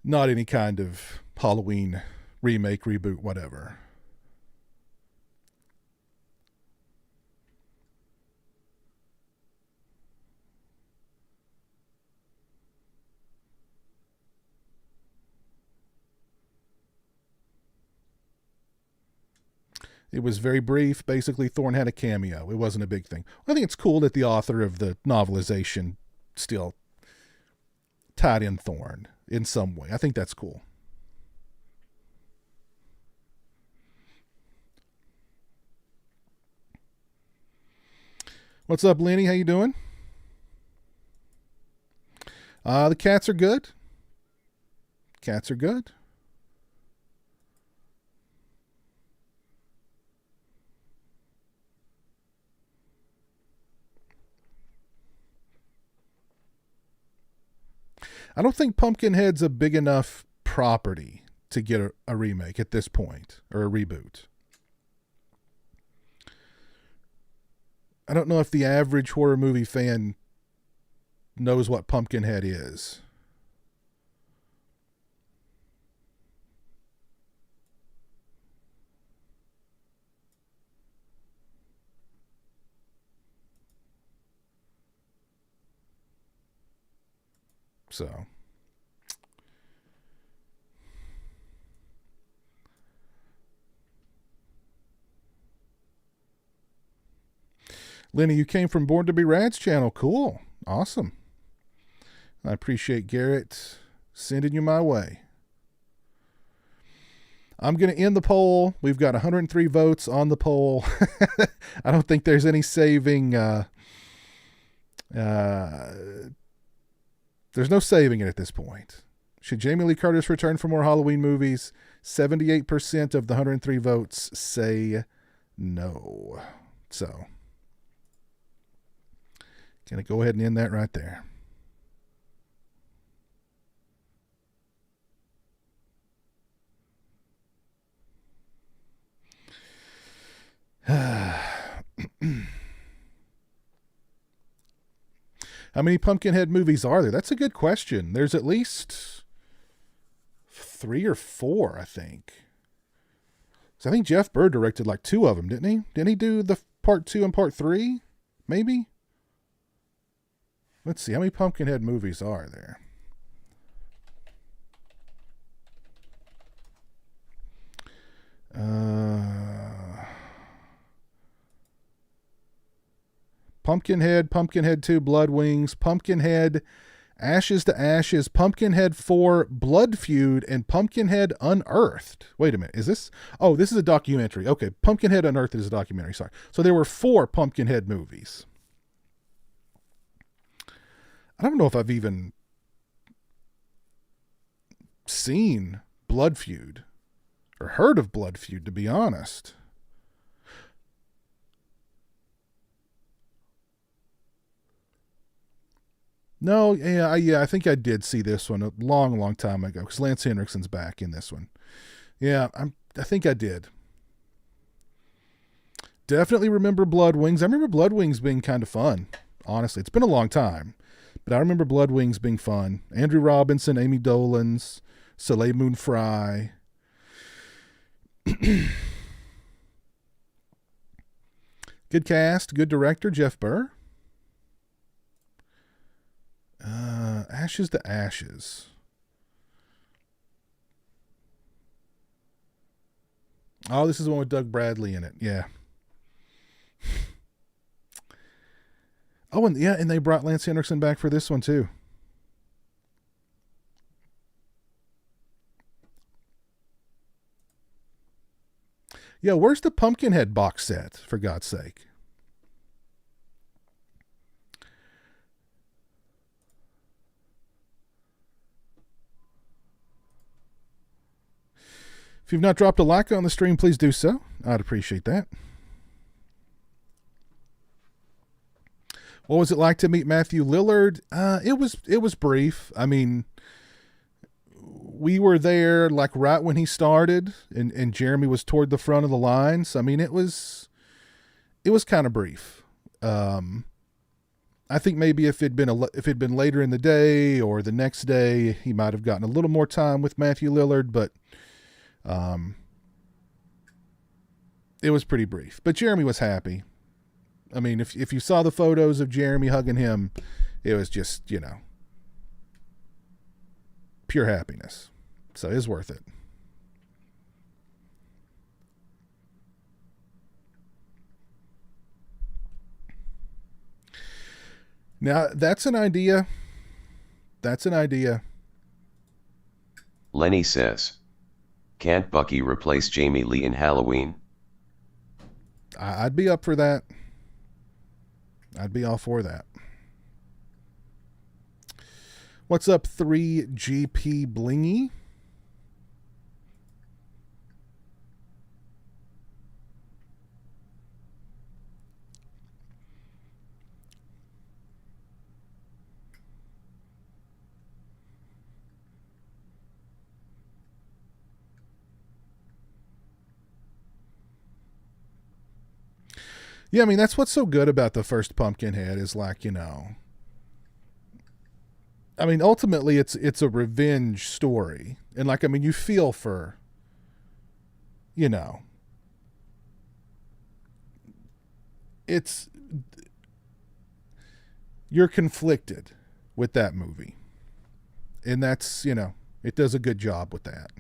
not any kind of Halloween remake, reboot, whatever. It was very brief. Basically, Thorn had a cameo. It wasn't a big thing. I think it's cool that the author of the novelization still tied in Thorn in some way. I think that's cool. What's up, Lenny? How you doing? The cats are good. Cats are good. I don't think Pumpkinhead's a big enough property to get a remake at this point, or a reboot. I don't know if the average horror movie fan knows what Pumpkinhead is. So, Lenny, you came from Born to Be Rad's channel. Cool. Awesome. I appreciate Garrett sending you my way. I'm going to end the poll. We've got 103 votes on the poll. I don't think there's any saving There's no saving it at this point. Should Jamie Lee Curtis return for more Halloween movies? 78% of the 103 votes say no. So, gonna go ahead and end that right there. How many Pumpkinhead movies are there? That's a good question. There's at least 3 or 4, I think. So I think Jeff Burr directed like 2 of them, didn't he? Didn't he do the part 2 and part 3? Maybe? Let's see. How many Pumpkinhead movies are there? Pumpkinhead, Pumpkinhead 2, Blood Wings, Pumpkinhead, Ashes to Ashes, Pumpkinhead 4, Blood Feud, and Pumpkinhead Unearthed. Wait a minute. Is this? Oh, this is a documentary. Okay. Pumpkinhead Unearthed is a documentary. Sorry. So there were 4 Pumpkinhead movies. I don't know if I've even seen Blood Feud or heard of Blood Feud, to be honest. No, I think I did see this one a long time ago because Lance Henriksen's back in this one. Yeah, I think I did. Definitely remember Blood Wings. I remember Blood Wings being kind of fun. Honestly, it's been a long time, but I remember Blood Wings being fun. Andrew Robinson, Amy Dolenz, Soleil Moon Frye. Good cast, good director, Jeff Burr. Ashes to Ashes. Oh, this is the one with Doug Bradley in it. Yeah. Oh, and they brought Lance Henriksen back for this one too. Yeah, where's the Pumpkinhead box set, for God's sake? If you've not dropped a like on the stream, please do so. I'd appreciate that. What was it like to meet Matthew Lillard? It was brief. I mean, we were there like right when he started, and Jeremy was toward the front of the line. So I mean, it was kind of brief. I think maybe if it'd been later in the day or the next day, he might have gotten a little more time with Matthew Lillard, but it was pretty brief. But Jeremy was happy. I mean, if you saw the photos of Jeremy hugging him, it was just, pure happiness. So it was worth it. Now, that's an idea. Lenny says, can't Bucky replace Jamie Lee in Halloween? I'd be up for that. I'd be all for that. What's up, 3GP Blingy? Yeah, I mean, that's what's so good about the first Pumpkinhead is like, I mean, ultimately it's a revenge story. And like, I mean, you feel for, you're conflicted with that movie. And that's, it does a good job with that.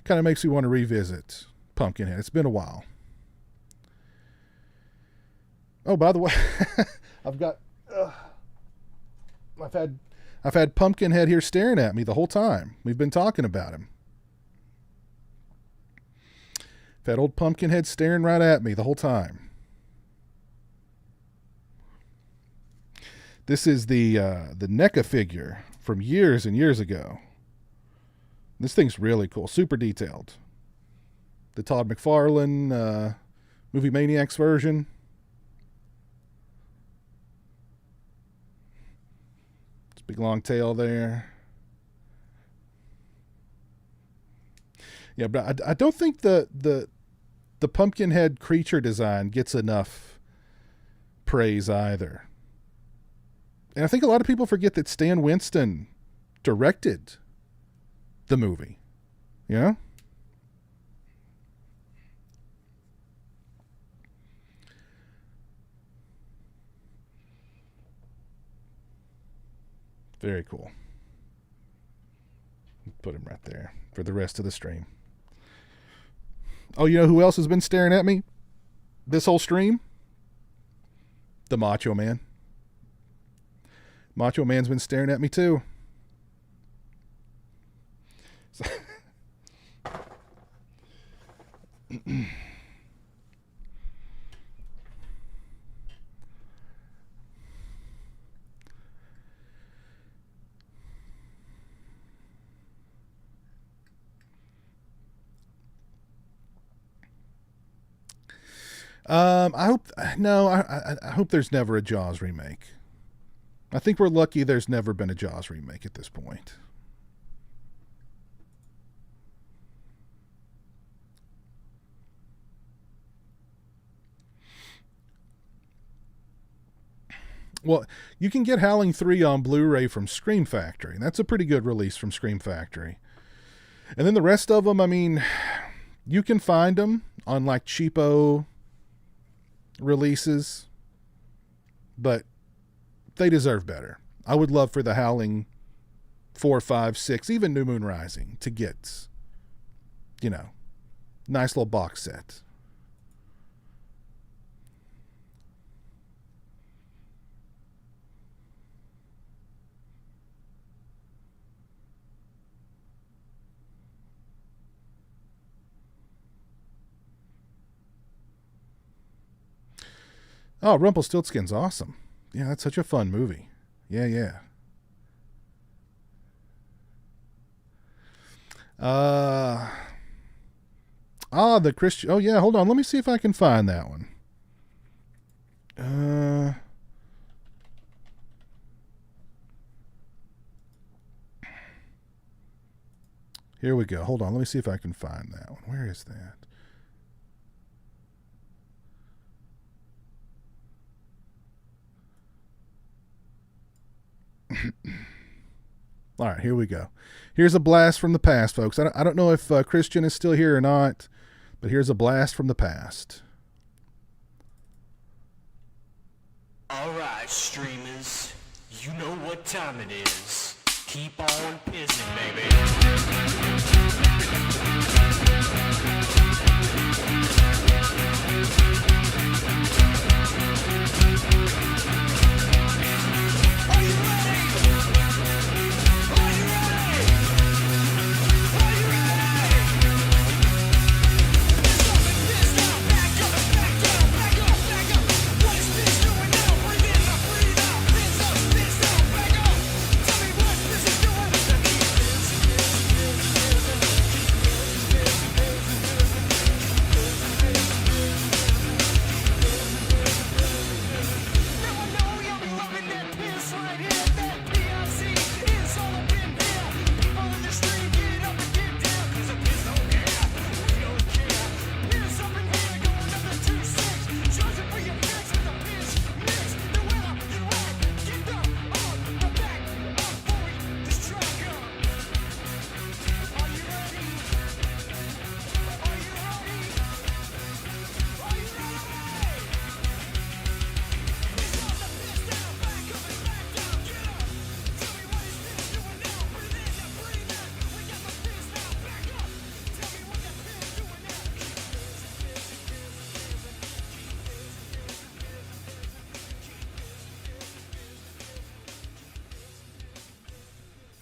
Kind of makes me want to revisit Pumpkinhead. It's been a while. Oh, by the way, I've had Pumpkinhead here staring at me the whole time. We've been talking about him. That old Pumpkinhead staring right at me the whole time. This is the NECA figure from years and years ago. This thing's really cool. Super detailed. The Todd McFarlane Movie Maniacs version. It's a big long tail there. Yeah, but I don't think the Pumpkinhead creature design gets enough praise either. And I think a lot of people forget that Stan Winston directed the movie. Yeah? Very cool. Put him right there for the rest of the stream. Oh, you know who else has been staring at me this whole stream? The Macho Man. Macho Man's been staring at me too. So I hope there's never a Jaws remake. I think we're lucky there's never been a Jaws remake at this point. Well, you can get Howling 3 on Blu-ray from Scream Factory. That's a pretty good release from Scream Factory. And then the rest of them, I mean, you can find them on like cheapo releases, but they deserve better. I would love for the Howling 4, 5, 6, even New Moon Rising to get, nice little box set. Oh, Rumpelstiltskin's awesome. Yeah, that's such a fun movie. Yeah. The Christian. Oh, yeah, hold on. Let me see if I can find that one. Here we go. Hold on. Let me see if I can find that one. Where is that? All right, here we go. Here's a blast from the past, folks. I don't know if Christian is still here or not, but here's a blast from the past. All right, streamers, you know what time it is. Keep on pissing, baby.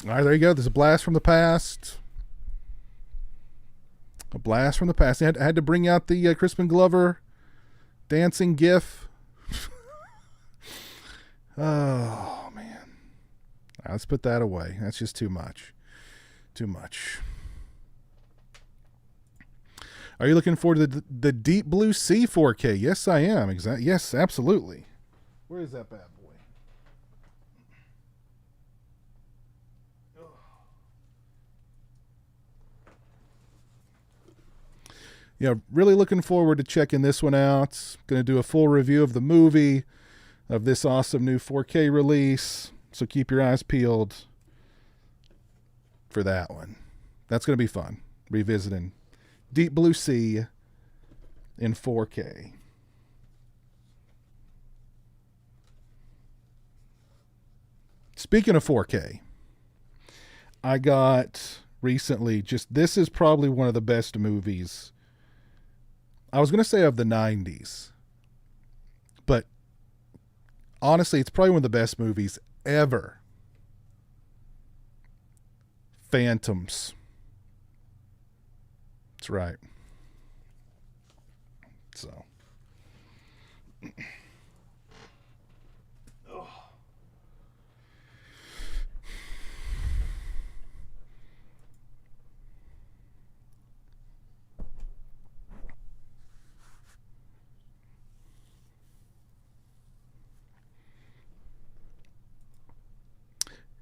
All right, there you go. There's a blast from the past. A Blast from the past. I had to bring out the Crispin Glover dancing gif. Oh, man. Let's put that away. That's just too much. Too much. Are you looking forward to the Deep Blue Sea 4K? Yes, I am. Yes, absolutely. Where is that bad boy? Yeah, really looking forward to checking this one out. Going to do a full review of the movie, of this awesome new 4K release. So keep your eyes peeled for that one. That's going to be fun. Revisiting Deep Blue Sea in 4K. Speaking of 4K, I got recently this is probably one of the best movies. I was going to say of the 90s, but honestly, it's probably one of the best movies ever. Phantoms. That's right. So.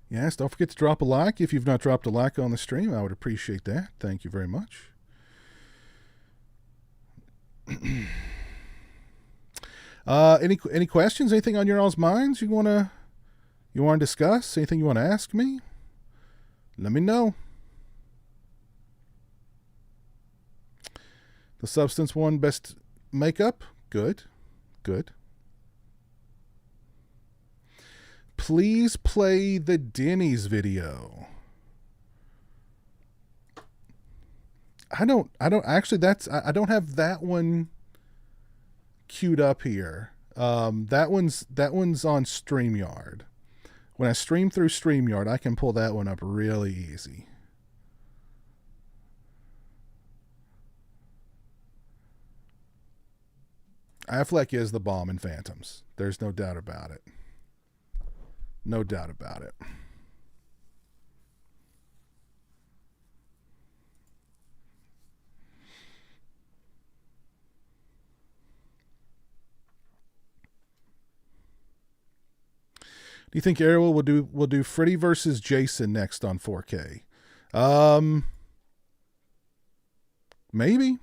Yes, don't forget to drop a like. If you've not dropped a like on the stream, I would appreciate that. Thank you very much. Any questions? Anything on your all's minds you want to discuss? Anything you want to ask me? Let me know. The Substance won best makeup. Good. Please play the Denny's video. I don't actually, I don't have that one queued up here. That one's on StreamYard. When I stream through StreamYard, I can pull that one up really easy. Affleck is the bomb in Phantoms. There's no doubt about it. No doubt about it. Do you think Ariel will do Freddy versus Jason next on 4K? Maybe.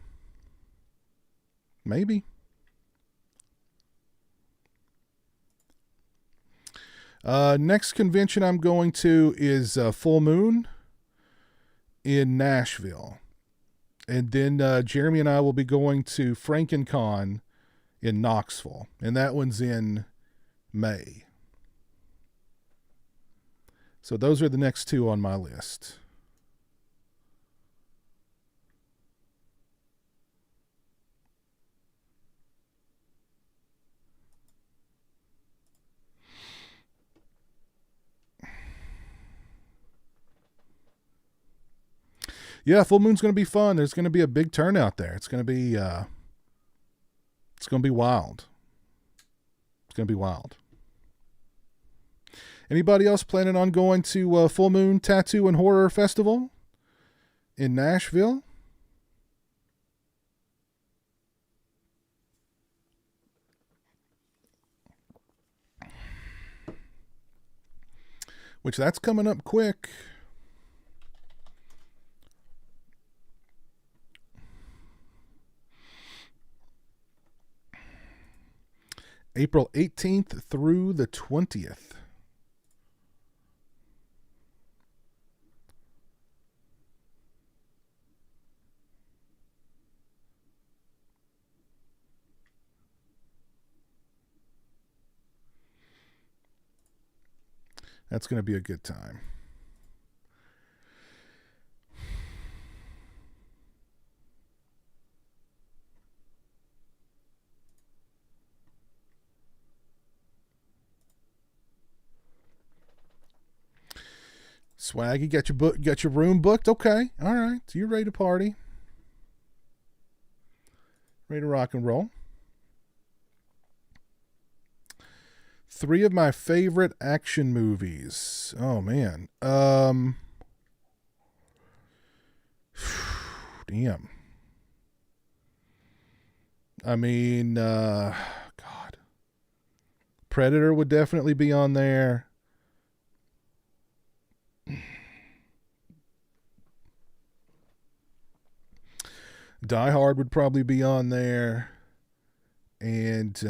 Next convention I'm going to is Full Moon in Nashville. And then Jeremy and I will be going to FrankenCon in Knoxville. And that one's in May. So those are the next two on my list. Yeah, Full Moon's going to be fun. There's going to be a big turnout there. It's going to be wild. It's going to be wild. Anybody else planning on going to Full Moon Tattoo and Horror Festival in Nashville? Which that's coming up quick. April 18th through the 20th. That's going to be a good time. Swaggy, got your room booked? Okay. All right. So you're ready to party. Ready to rock and roll. 3 of my favorite action movies. Oh, man. Damn. I mean, God. Predator would definitely be on there. Die Hard would probably be on there. And,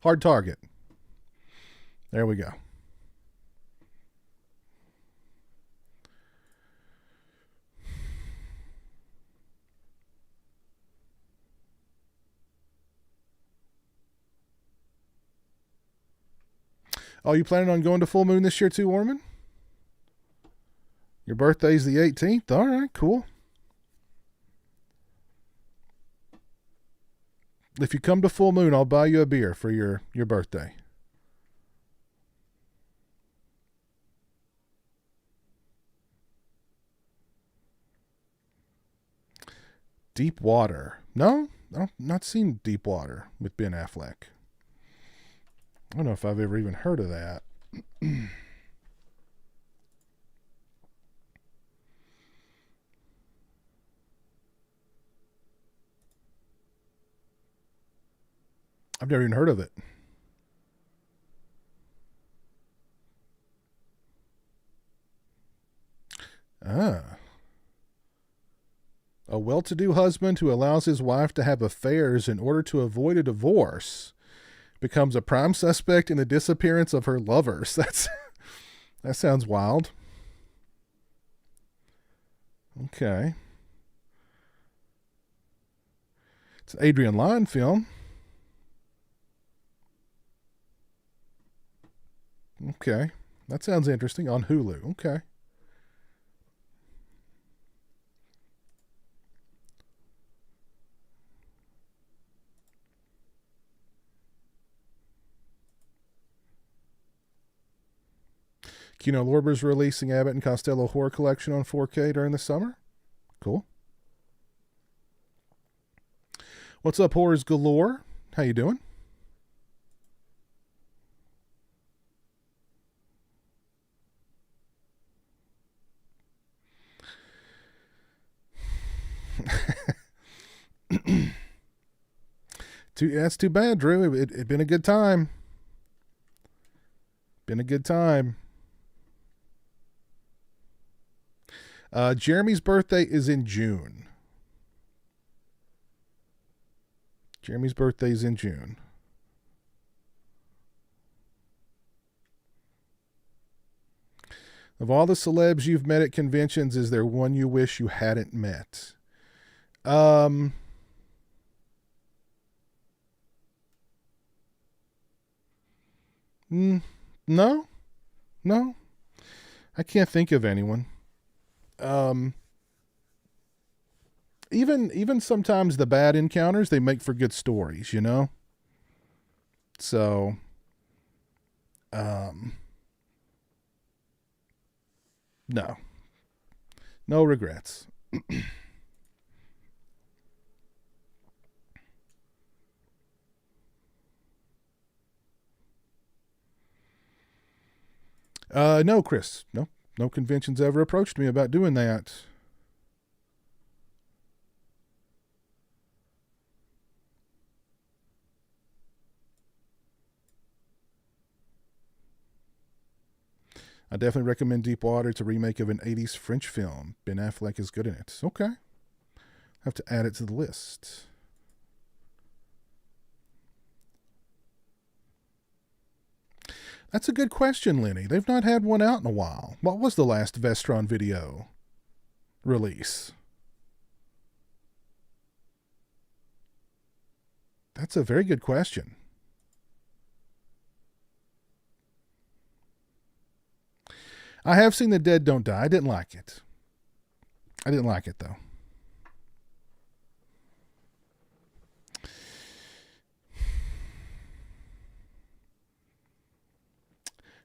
Hard Target. There we go. Oh, you planning on going to Full Moon this year too, Orman? Your birthday's the 18th? All right, cool. If you come to Full Moon, I'll buy you a beer for your birthday. Deep Water. No, I've not seen Deep Water with Ben Affleck. I don't know if I've ever even heard of that. I've never even heard of it. A well-to-do husband who allows his wife to have affairs in order to avoid a divorce becomes a prime suspect in the disappearance of her lovers. That sounds wild. Okay. It's an Adrian Lyne film. Okay. That sounds interesting. On Hulu. Okay. Kino Lorber's releasing Abbott and Costello Horror Collection on 4K during the summer. Cool. What's up, Horrors Galore? How you doing? That's too bad, Drew. It'd been a good time. Been a good time. Jeremy's birthday is in June. Jeremy's birthday is in June. Of all the celebs you've met at conventions, is there one you wish you hadn't met? No. I can't think of anyone. Even sometimes the bad encounters, they make for good stories, you know? So, no regrets. No, Chris. No conventions ever approached me about doing that. I definitely recommend Deep Water. It's a remake of an 80s French film. Ben Affleck is good in it. Okay. Have to add it to the list. That's a good question, Lenny. They've not had one out in a while. What was the last Vestron video release? That's a very good question. I have seen The Dead Don't Die. I didn't like it. I didn't like it, though.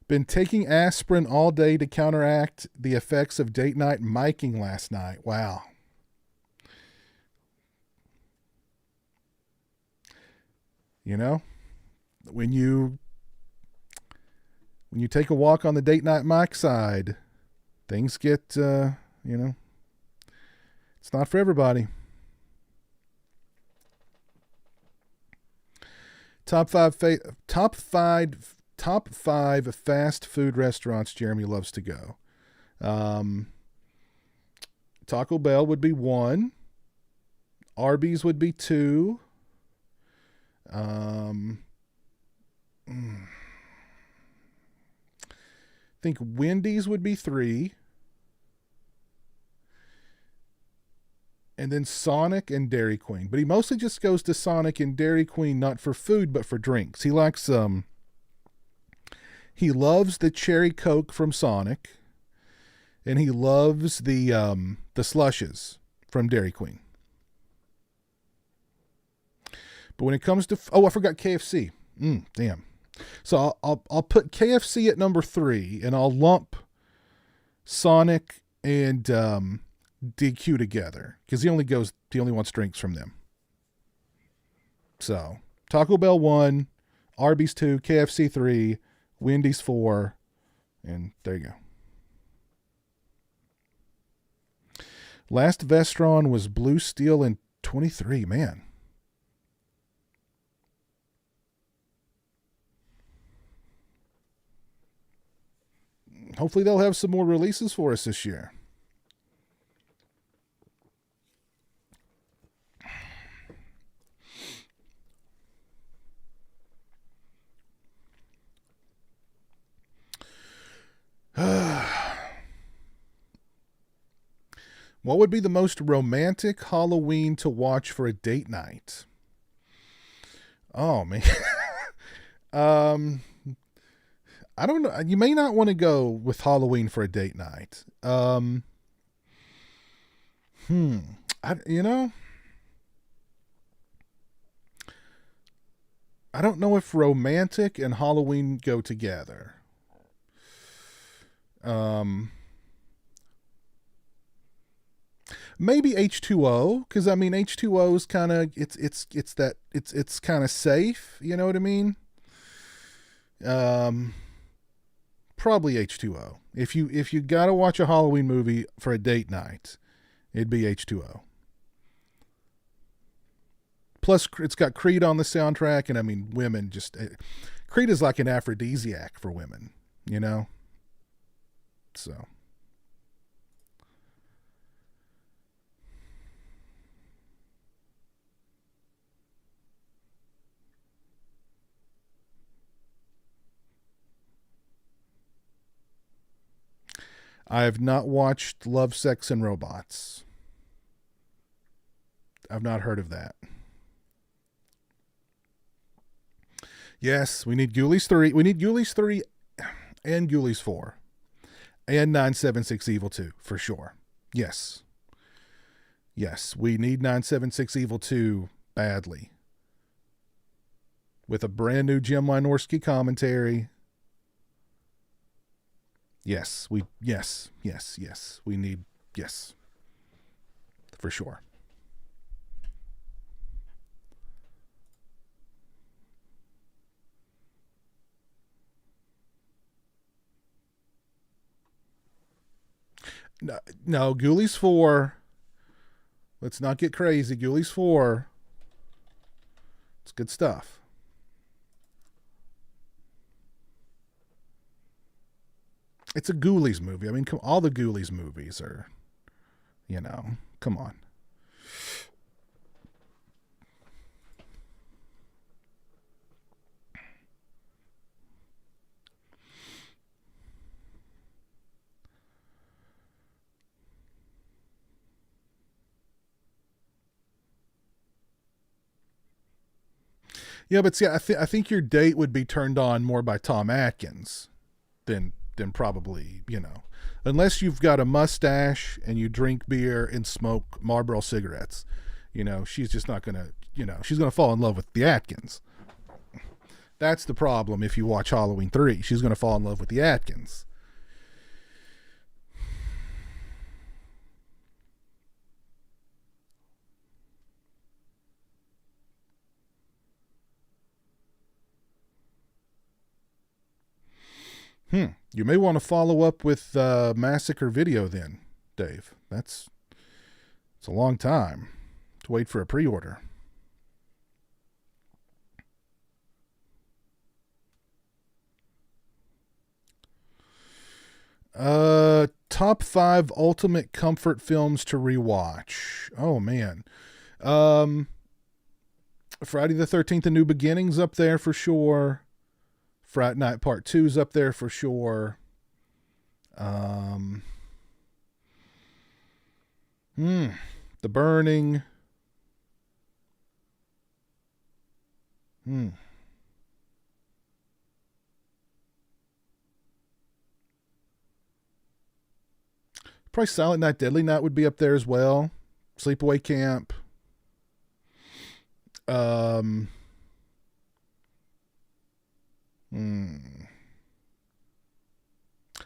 Been taking aspirin all day to counteract the effects of date night miking last night. Wow. You know, when you take a walk on the date night mic side, things get, it's not for everybody. Top five fast food restaurants Jeremy loves to go. Taco Bell would be 1. Arby's would be 2. I think Wendy's would be 3. And then Sonic and Dairy Queen. But he mostly just goes to Sonic and Dairy Queen, not for food, but for drinks. He likes, he loves the cherry Coke from Sonic. And he loves the slushes from Dairy Queen. But when it comes to, I forgot KFC. Damn. So I'll put KFC at number 3, and I'll lump Sonic and DQ together because he only wants drinks from them. So Taco Bell 1, Arby's 2, KFC 3, Wendy's 4, and there you go. Last Vestron was Blue Steel in 23. Man. Hopefully they'll have some more releases for us this year. What would be the most romantic Halloween to watch for a date night? Oh, man. I don't know. You may not want to go with Halloween for a date night. I don't know if romantic and Halloween go together. Maybe H2O, because I mean H2O is kind of it's kind of safe. You know what I mean? Probably H2O. If you gotta watch a Halloween movie for a date night, it'd be H2O. Plus, it's got Creed on the soundtrack, and I mean, women just Creed is like an aphrodisiac for women, you know. So. I have not watched Love, Sex, and Robots. I've not heard of that. Yes, we need Ghoulies 3. We need Ghoulies 3 and Ghoulies 4. And 976 Evil 2, for sure. Yes. Yes, we need 976 Evil 2 badly. With a brand new Jim Wynorski commentary. Yes, we need, yes, for sure. No, Ghoulies 4. Let's not get crazy. Ghoulies 4. It's good stuff. It's a Ghoulies movie. I mean, all the Ghoulies movies are, come on. Yeah, but see, I think your date would be turned on more by Tom Atkins than then probably, unless you've got a mustache and you drink beer and smoke Marlboro cigarettes, she's just not going to, she's going to fall in love with the Atkins. That's the problem. If you watch Halloween 3, she's going to fall in love with the Atkins. You may want to follow up with Massacre Video then, Dave. It's a long time to wait for a pre-order. Top 5 ultimate comfort films to rewatch. Oh man. Friday the 13th, A New Beginning's up there for sure. Fright Night Part 2's up there for sure. The Burning. Probably Silent Night, Deadly Night would be up there as well. Sleepaway Camp.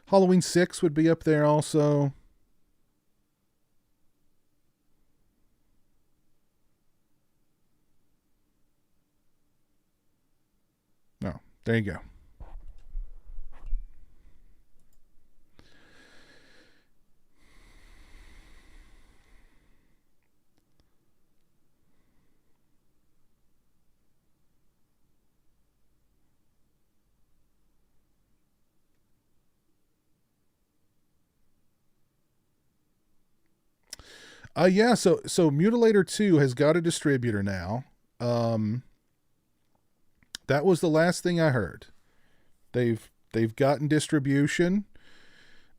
Halloween 6 would be up there also. No, there you go. Yeah, so Mutilator 2 has got a distributor now. That was the last thing I heard. They've gotten distribution,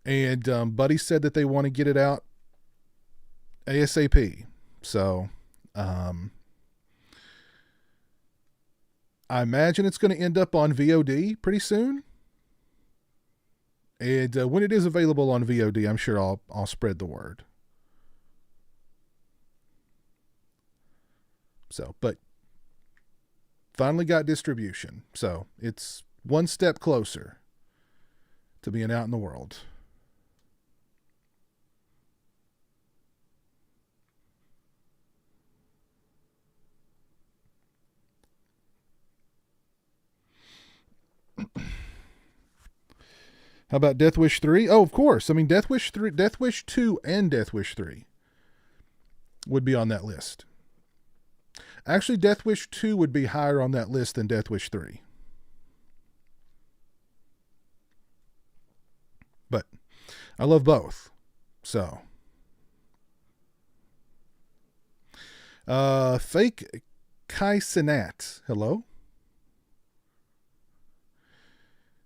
and Buddy said that they want to get it out ASAP. So I imagine it's going to end up on VOD pretty soon. And when it is available on VOD, I'm sure I'll spread the word. So, but finally got distribution. So it's one step closer to being out in the world. How about Death Wish 3? Oh, of course. I mean, Death Wish 3, Death Wish 2 and Death Wish 3 would be on that list. Actually, Death Wish 2 would be higher on that list than Death Wish 3. But I love both. So. Fake Kai Sinat. Hello?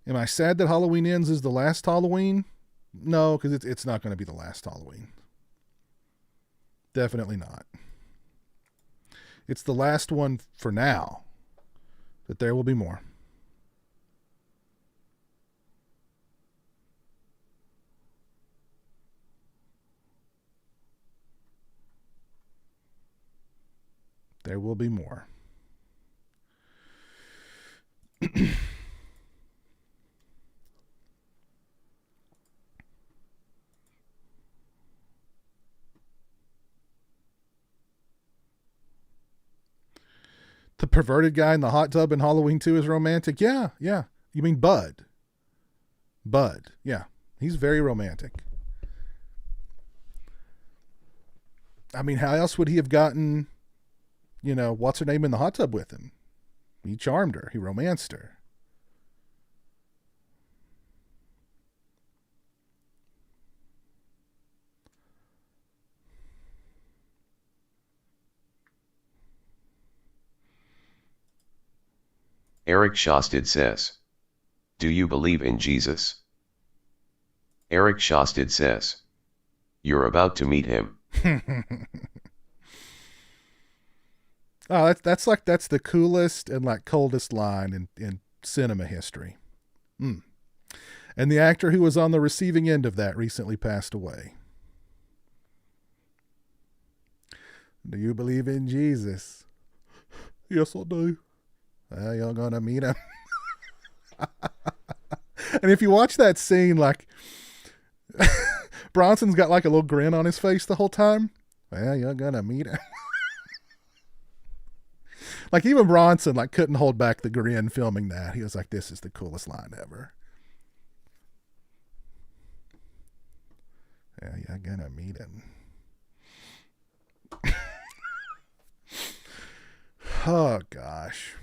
Am I sad that Halloween Ends is the last Halloween? No, because it's not going to be the last Halloween. Definitely not. It's the last one for now, but there will be more. There will be more. The perverted guy in the hot tub in Halloween 2 is romantic? Yeah. You mean Bud? Bud, yeah. He's very romantic. I mean, how else would he have gotten, what's her name in the hot tub with him? He charmed her. He romanced her. Eric Shostad says, do you believe in Jesus? Eric Shostad says, you're about to meet him. Oh, that's the coolest and coldest line in cinema history. And the actor who was on the receiving end of that recently passed away. Do you believe in Jesus? Yes, I do. Well, you're gonna meet him. And if you watch that scene, like, Bronson's got like a little grin on his face the whole time. Well, you're gonna meet him. Like, even Bronson like couldn't hold back the grin filming that. He was like, this is the coolest line ever. Yeah, you're gonna meet him. Oh, gosh.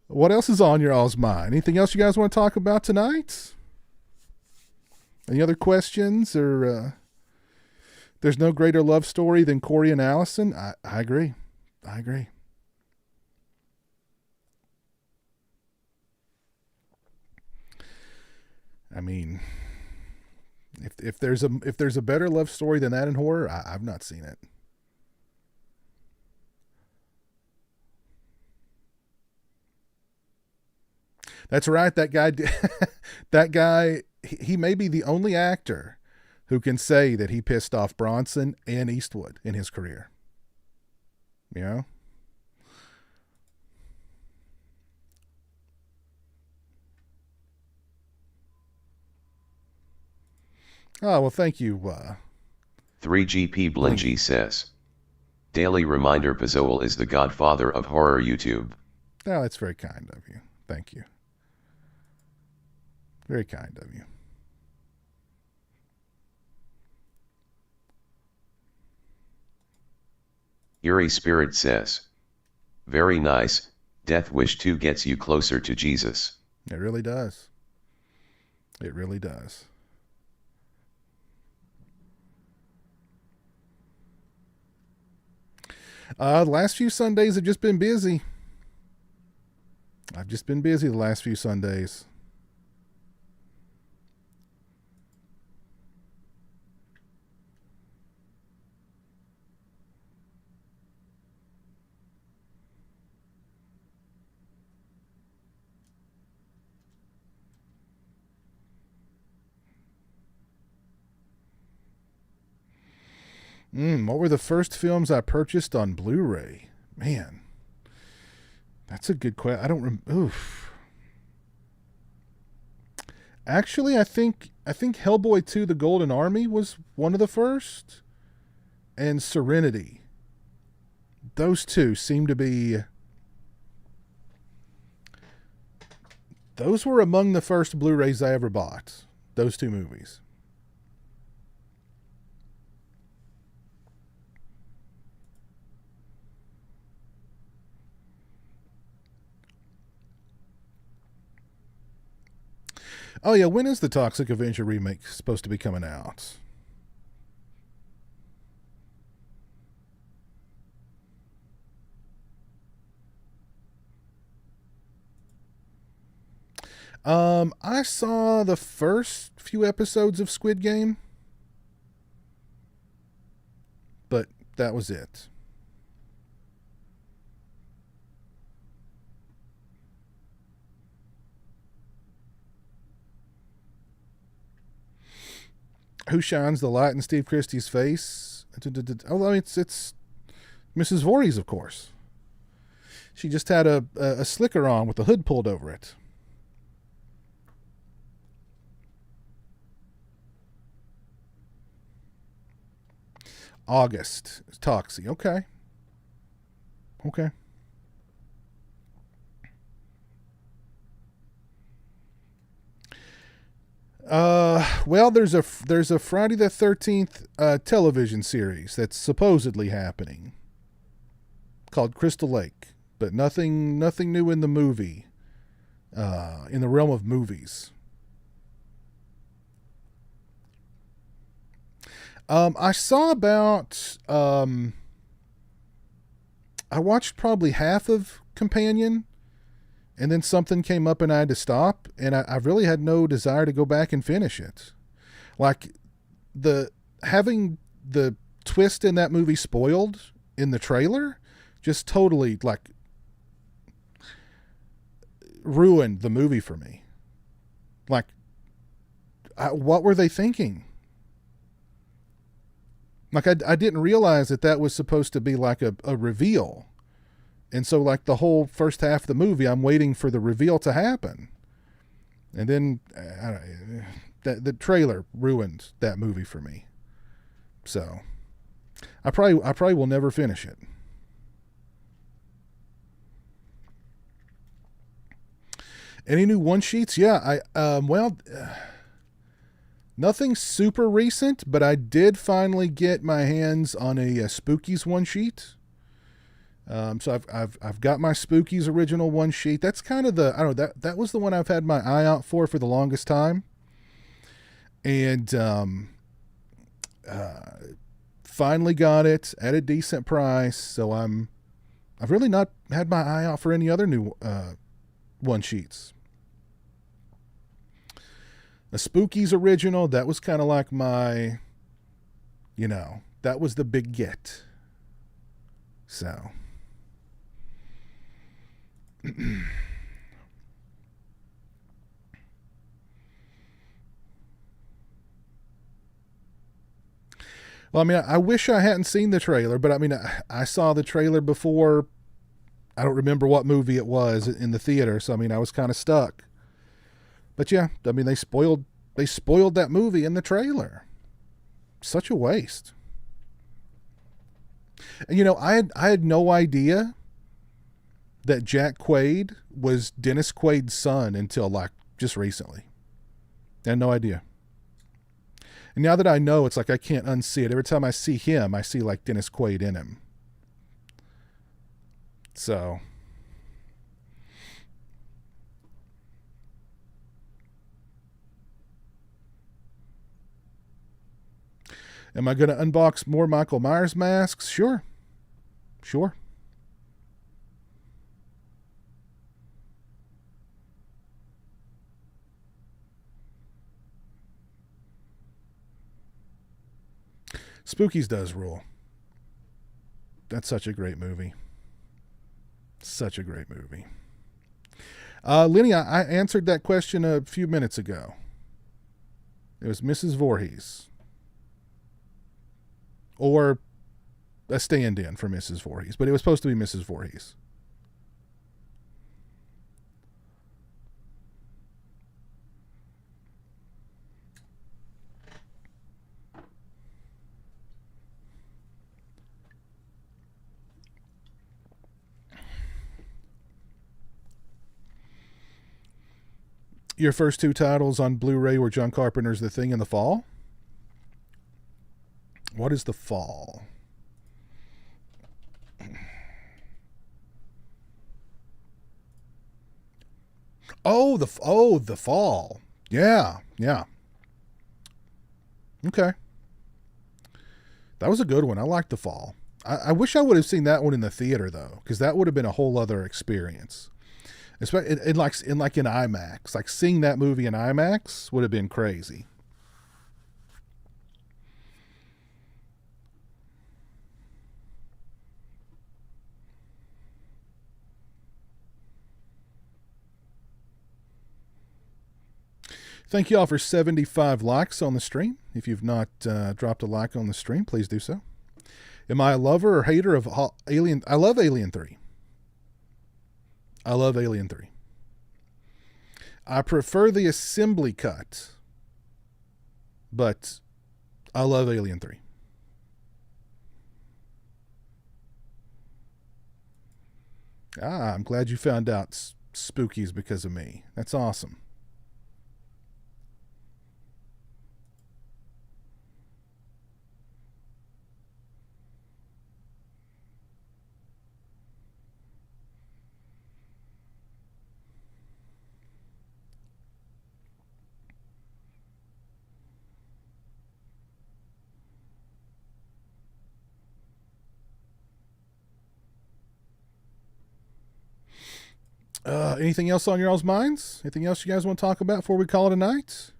What else is on your all's mind? Anything else you guys want to talk about tonight? Any other questions? Or there's no greater love story than Corey and Allison? I agree. I agree. I mean, if there's a better love story than that in horror, I've not seen it. That's right. That guy, he may be the only actor who can say that he pissed off Bronson and Eastwood in his career. You know? Oh, well, thank you. 3GP Blingy says, daily reminder pizowell is the godfather of horror YouTube. Oh, that's very kind of you. Thank you. Very kind of you. Eerie Spirit says, very nice, Death Wish 2 gets you closer to Jesus. It really does. It really does. The last few Sundays have just been busy. I've just been busy the last few Sundays. What were the first films I purchased on Blu-ray? Man, that's a good question. I don't oof. Actually, I think Hellboy 2: The Golden Army was one of the first, and Serenity. Those two seem to be. Those were among the first Blu-rays I ever bought. Those two movies. Oh yeah, when is the Toxic Avenger remake supposed to be coming out? I saw the first few episodes of Squid Game, but that was it. Who shines the light in Steve Christie's face? Oh, I mean, it's Mrs. Voorhees, of course. She just had a slicker on with the hood pulled over it. August. Toxie. Okay. Okay. Well, there's a Friday the 13th television series that's supposedly happening called Crystal Lake, but nothing new in the movie, in the realm of movies. I saw about, I watched probably half of Companion, and then something came up and I had to stop, and I really had no desire to go back and finish it. Like, having the twist in that movie spoiled in the trailer just totally, like, ruined the movie for me. Like, what were they thinking? Like, I didn't realize that was supposed to be like a reveal. And so, like, the whole first half of the movie, I'm waiting for the reveal to happen. And then the trailer ruined that movie for me. So I probably will never finish it. Any new one sheets? Yeah, nothing super recent, but I did finally get my hands on a Spookies one sheet. So I've got my Spookies original one sheet. That's kind of that was the one I've had my eye out for the longest time. And finally got it at a decent price. So I've really not had my eye out for any other new one sheets. The Spookies original, that was kind of like my, that was the big get. So well, I mean, I wish I hadn't seen the trailer, but I mean, I saw the trailer before. I don't remember what movie it was in the theater, so I mean, I was kind of stuck. But yeah, I mean, they spoiled that movie in the trailer. Such a waste. And I had no idea that Jack Quaid was Dennis Quaid's son until like just recently. I had no idea. And now that I know, it's like I can't unsee it. Every time I see him, I see like Dennis Quaid in him. So am I going to unbox more Michael Myers masks? Sure. Spookies does rule. That's such a great movie. Lenny, I answered that question a few minutes ago. It was Mrs. Voorhees. Or a stand-in for Mrs. Voorhees. But it was supposed to be Mrs. Voorhees. Your first two titles on Blu-ray were John Carpenter's The Thing and The Fall? What is The Fall? Oh, The Fall. Yeah. Okay. That was a good one. I liked The Fall. I wish I would have seen that one in the theater though, because that would have been a whole other experience. Especially in IMAX. Like seeing that movie in IMAX would have been crazy. Thank you all for 75 likes on the stream. If you've not dropped a like on the stream, please do so. Am I a lover or hater of Alien? I love Alien 3. I prefer the assembly cut, but I love Alien 3. I'm glad you found out Spookies because of me. That's awesome. Anything else on your all's minds? Anything else you guys want to talk about before we call it a night?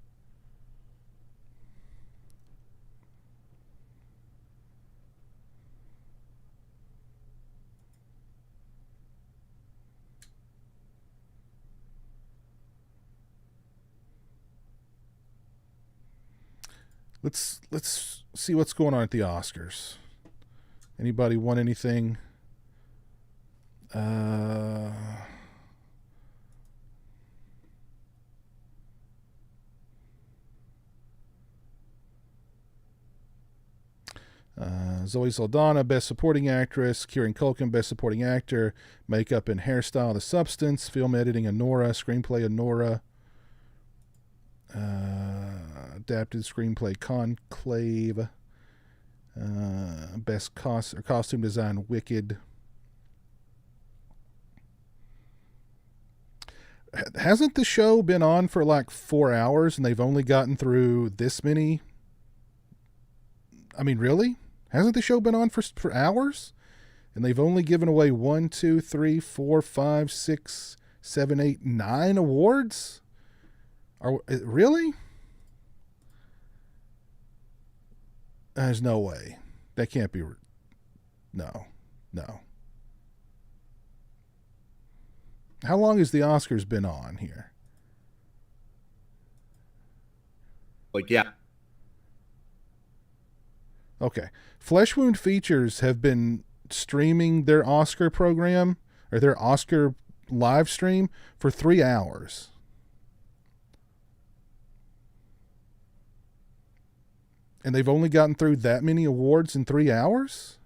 Let's see what's going on at the Oscars. Anybody want anything? Zoe Saldana, Best Supporting Actress. Kieran Culkin, Best Supporting Actor. Makeup and Hairstyle, The Substance. Film Editing, Anora. Screenplay, Anora. Adapted Screenplay, Conclave. Best Costume Design, Wicked. Hasn't the show been on for like 4 hours and they've only gotten through this many? I mean, really? Hasn't the show been on for hours? And they've only given away 1, 2, 3, 4, 5, 6, 7, 8, 9 awards? Really? There's no way. That can't be. No. How long has the Oscars been on here? Yeah. Okay. Flesh Wound Features have been streaming their Oscar program or their Oscar live stream for 3 hours. And they've only gotten through that many awards in 3 hours?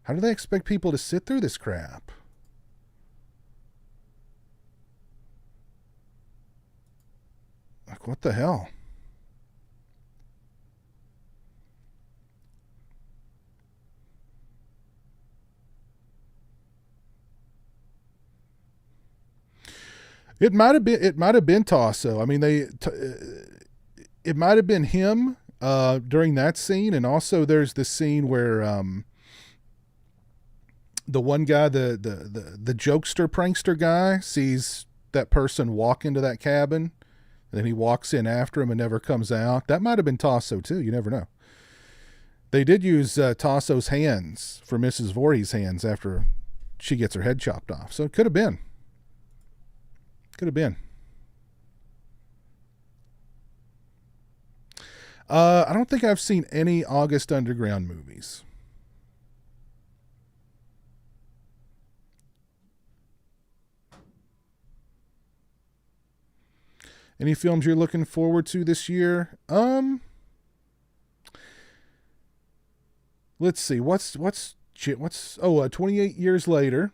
How do they expect people to sit through this crap? Like, what the hell? It might have been Tasso. I mean, it might have been him during that scene, and also there's the scene where the one guy, the jokester prankster guy, sees that person walk into that cabin, and then he walks in after him and never comes out. That might have been Tasso too. You never know. They did use Tasso's hands for Mrs. Voorhees' hands after she gets her head chopped off, so it could have been. Could have been. I don't think I've seen any August Underground movies. Any films you're looking forward to this year? Let's see. What's 28 Years Later.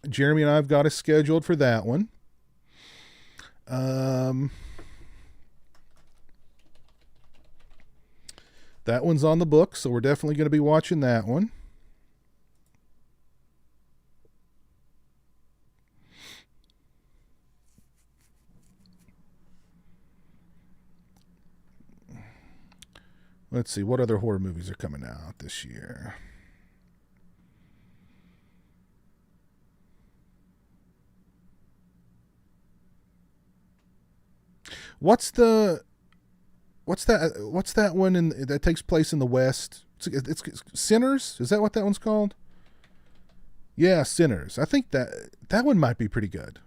Jeremy and I have got us scheduled for that one. That one's on the book, so we're definitely going to be watching that one. Let's see, what other horror movies are coming out this year? What's that one that takes place in the West? It's Sinners? Is that what that one's called? Yeah, Sinners. I think that one might be pretty good.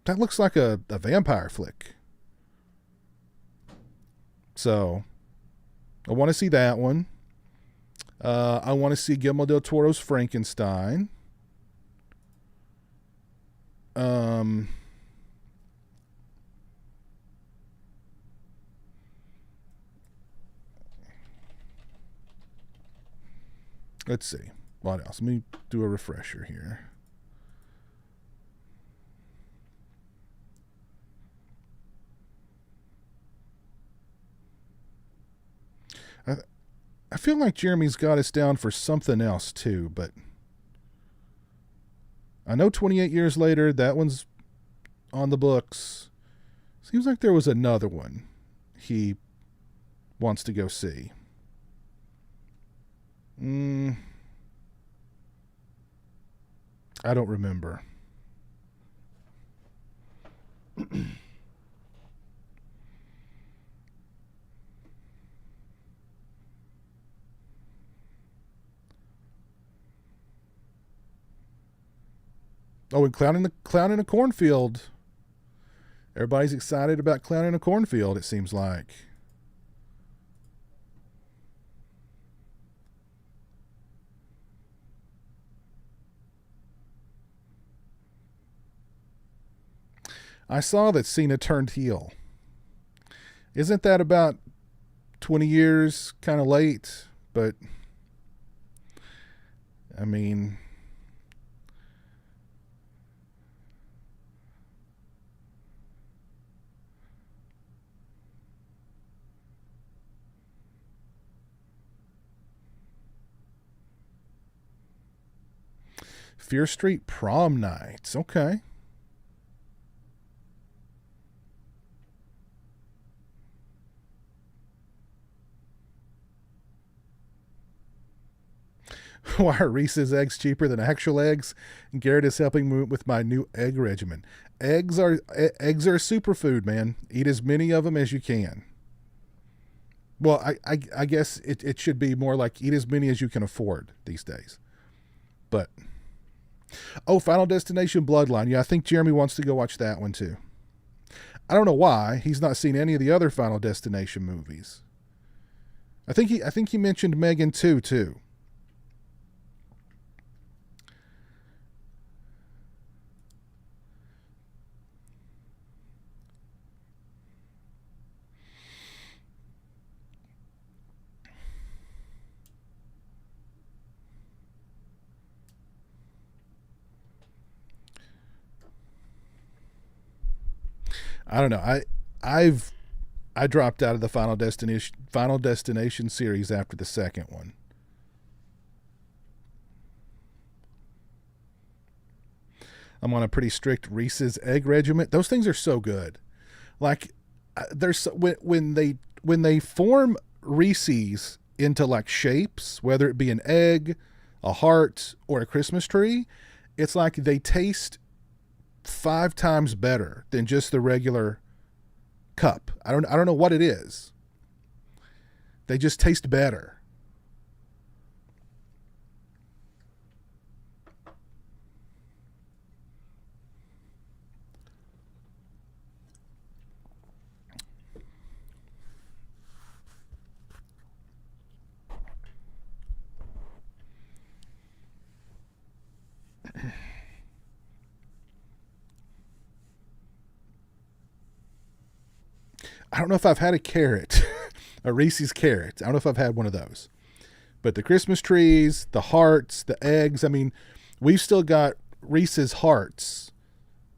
That looks like a vampire flick. So, I want to see that one. I want to see Guillermo del Toro's Frankenstein. Let's see. What else? Let me do a refresher here. I feel like Jeremy's got us down for something else too, but I know 28 Years Later, that one's on the books. Seems like there was another one he wants to go see. I don't remember. Oh, and Clown in a Cornfield. Everybody's excited about Clown in a Cornfield, it seems like. I saw that Cena turned heel. Isn't that about 20 years kind of late? But, I mean, Fear Street prom nights. Okay. Why are Reese's eggs cheaper than actual eggs? Garrett is helping me with my new egg regimen. Eggs are a superfood, man. Eat as many of them as you can. Well, I guess it should be more like eat as many as you can afford these days. But, oh, Final Destination Bloodline. Yeah, I think Jeremy wants to go watch that one too. I don't know why. He's not seen any of the other Final Destination movies. I think he mentioned Megan 2 too. I don't know. I dropped out of the Final Destination series after the second one. I'm on a pretty strict Reese's egg regimen. Those things are so good. Like there's when they form Reese's into like shapes, whether it be an egg, a heart, or a Christmas tree, it's like they taste 5 times better than just the regular cup. I don't know what it is. They just taste better. I don't know if I've had a carrot, a Reese's carrot. I don't know if I've had one of those. But the Christmas trees, the hearts, the eggs. I mean, we've still got Reese's hearts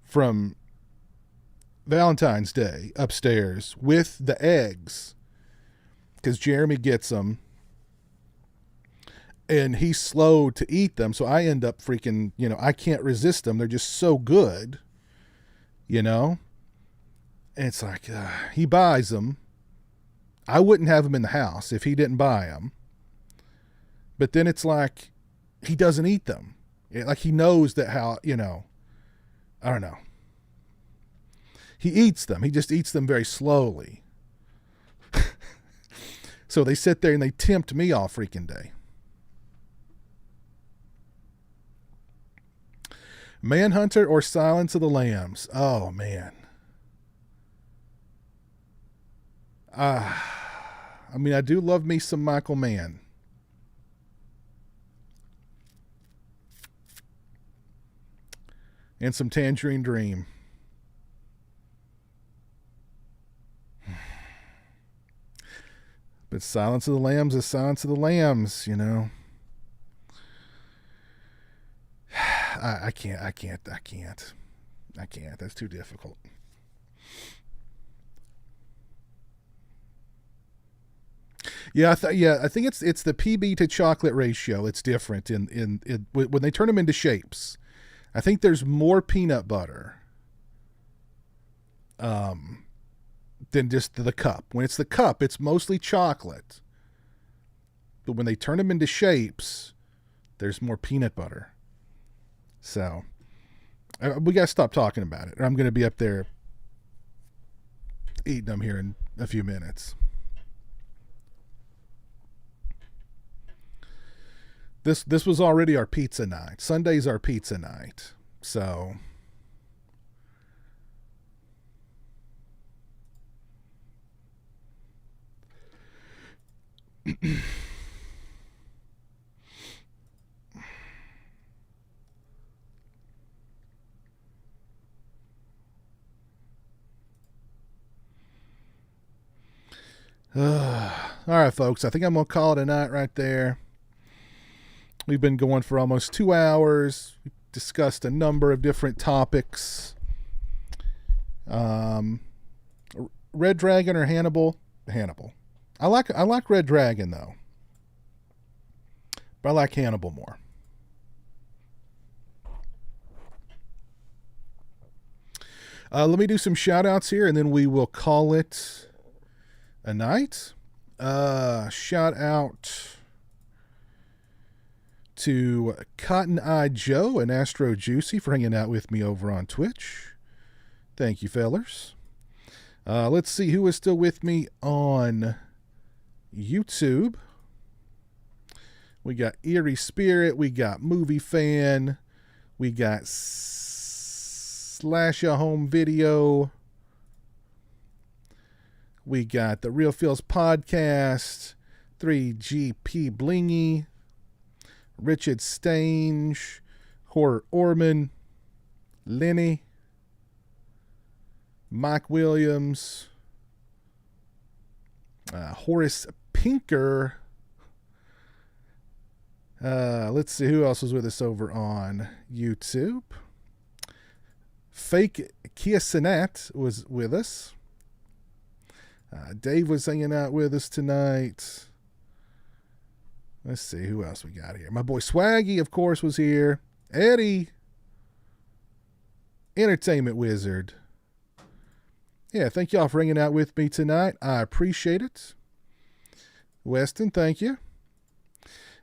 from Valentine's Day upstairs with the eggs because Jeremy gets them and he's slow to eat them. So I end up freaking, I can't resist them. They're just so good, And it's like, he buys them. I wouldn't have them in the house if he didn't buy them. But then it's like, he doesn't eat them. Like he knows that I don't know. He eats them. He just eats them very slowly. So they sit there and they tempt me all freaking day. Manhunter or Silence of the Lambs? Oh, man. I mean, I do love me some Michael Mann. And some Tangerine Dream. But Silence of the Lambs is Silence of the Lambs, I can't. That's too difficult. Yeah, I think it's the PB to chocolate ratio. It's different in when they turn them into shapes. I think there's more peanut butter than just the cup. When it's the cup, it's mostly chocolate. But when they turn them into shapes, there's more peanut butter. So we got to stop talking about it, or I'm going to be up there eating them here in a few minutes. This was already our pizza night. Sunday's our pizza night. So All right, folks. I think I'm going to call it a night right there. We've been going for almost 2 hours. We discussed a number of different topics. Red Dragon or Hannibal? Hannibal. I like Red Dragon though, but I like Hannibal more. Let me do some shout outs here and then we will call it a night. Shout out to Cotton Eye Joe and Astro Juicy for hanging out with me over on Twitch. Thank you, fellers. Let's see who is still with me on YouTube. We got Eerie Spirit. We got Movie Fan. We got Slash a Home Video. We got the Real Feels Podcast. 3GP Blingy. Richard Stange. Horror Orman. Lenny. Mike Williams. Horace Pinker. Let's see who else was with us over on YouTube. Fake Kia Sinat was with us. Dave was hanging out with us tonight. Let's see who else we got here. My boy Swaggy, of course, was here. Eddie. Entertainment Wizard. Yeah, thank y'all for hanging out with me tonight. I appreciate it. Weston, thank you.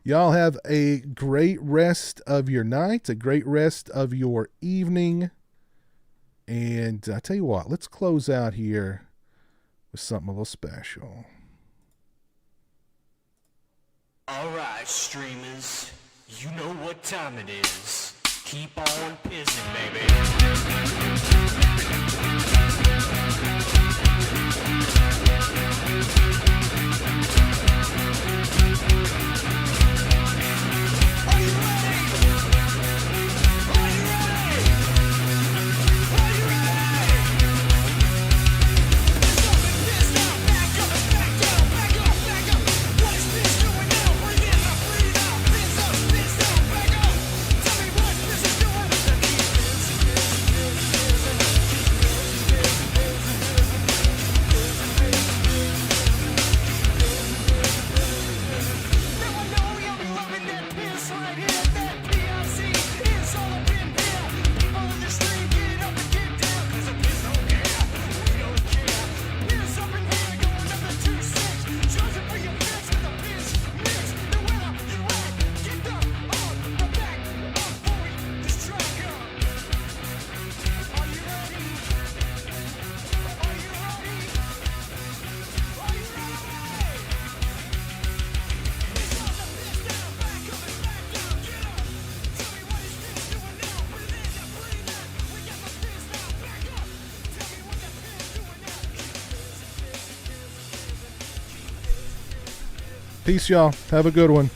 Y'all have a great rest of your night, a great rest of your evening. And I tell you what, let's close out here with something a little special. All right, streamers, you know what time it is. Keep on pizzing, baby. Peace, y'all. Have a good one.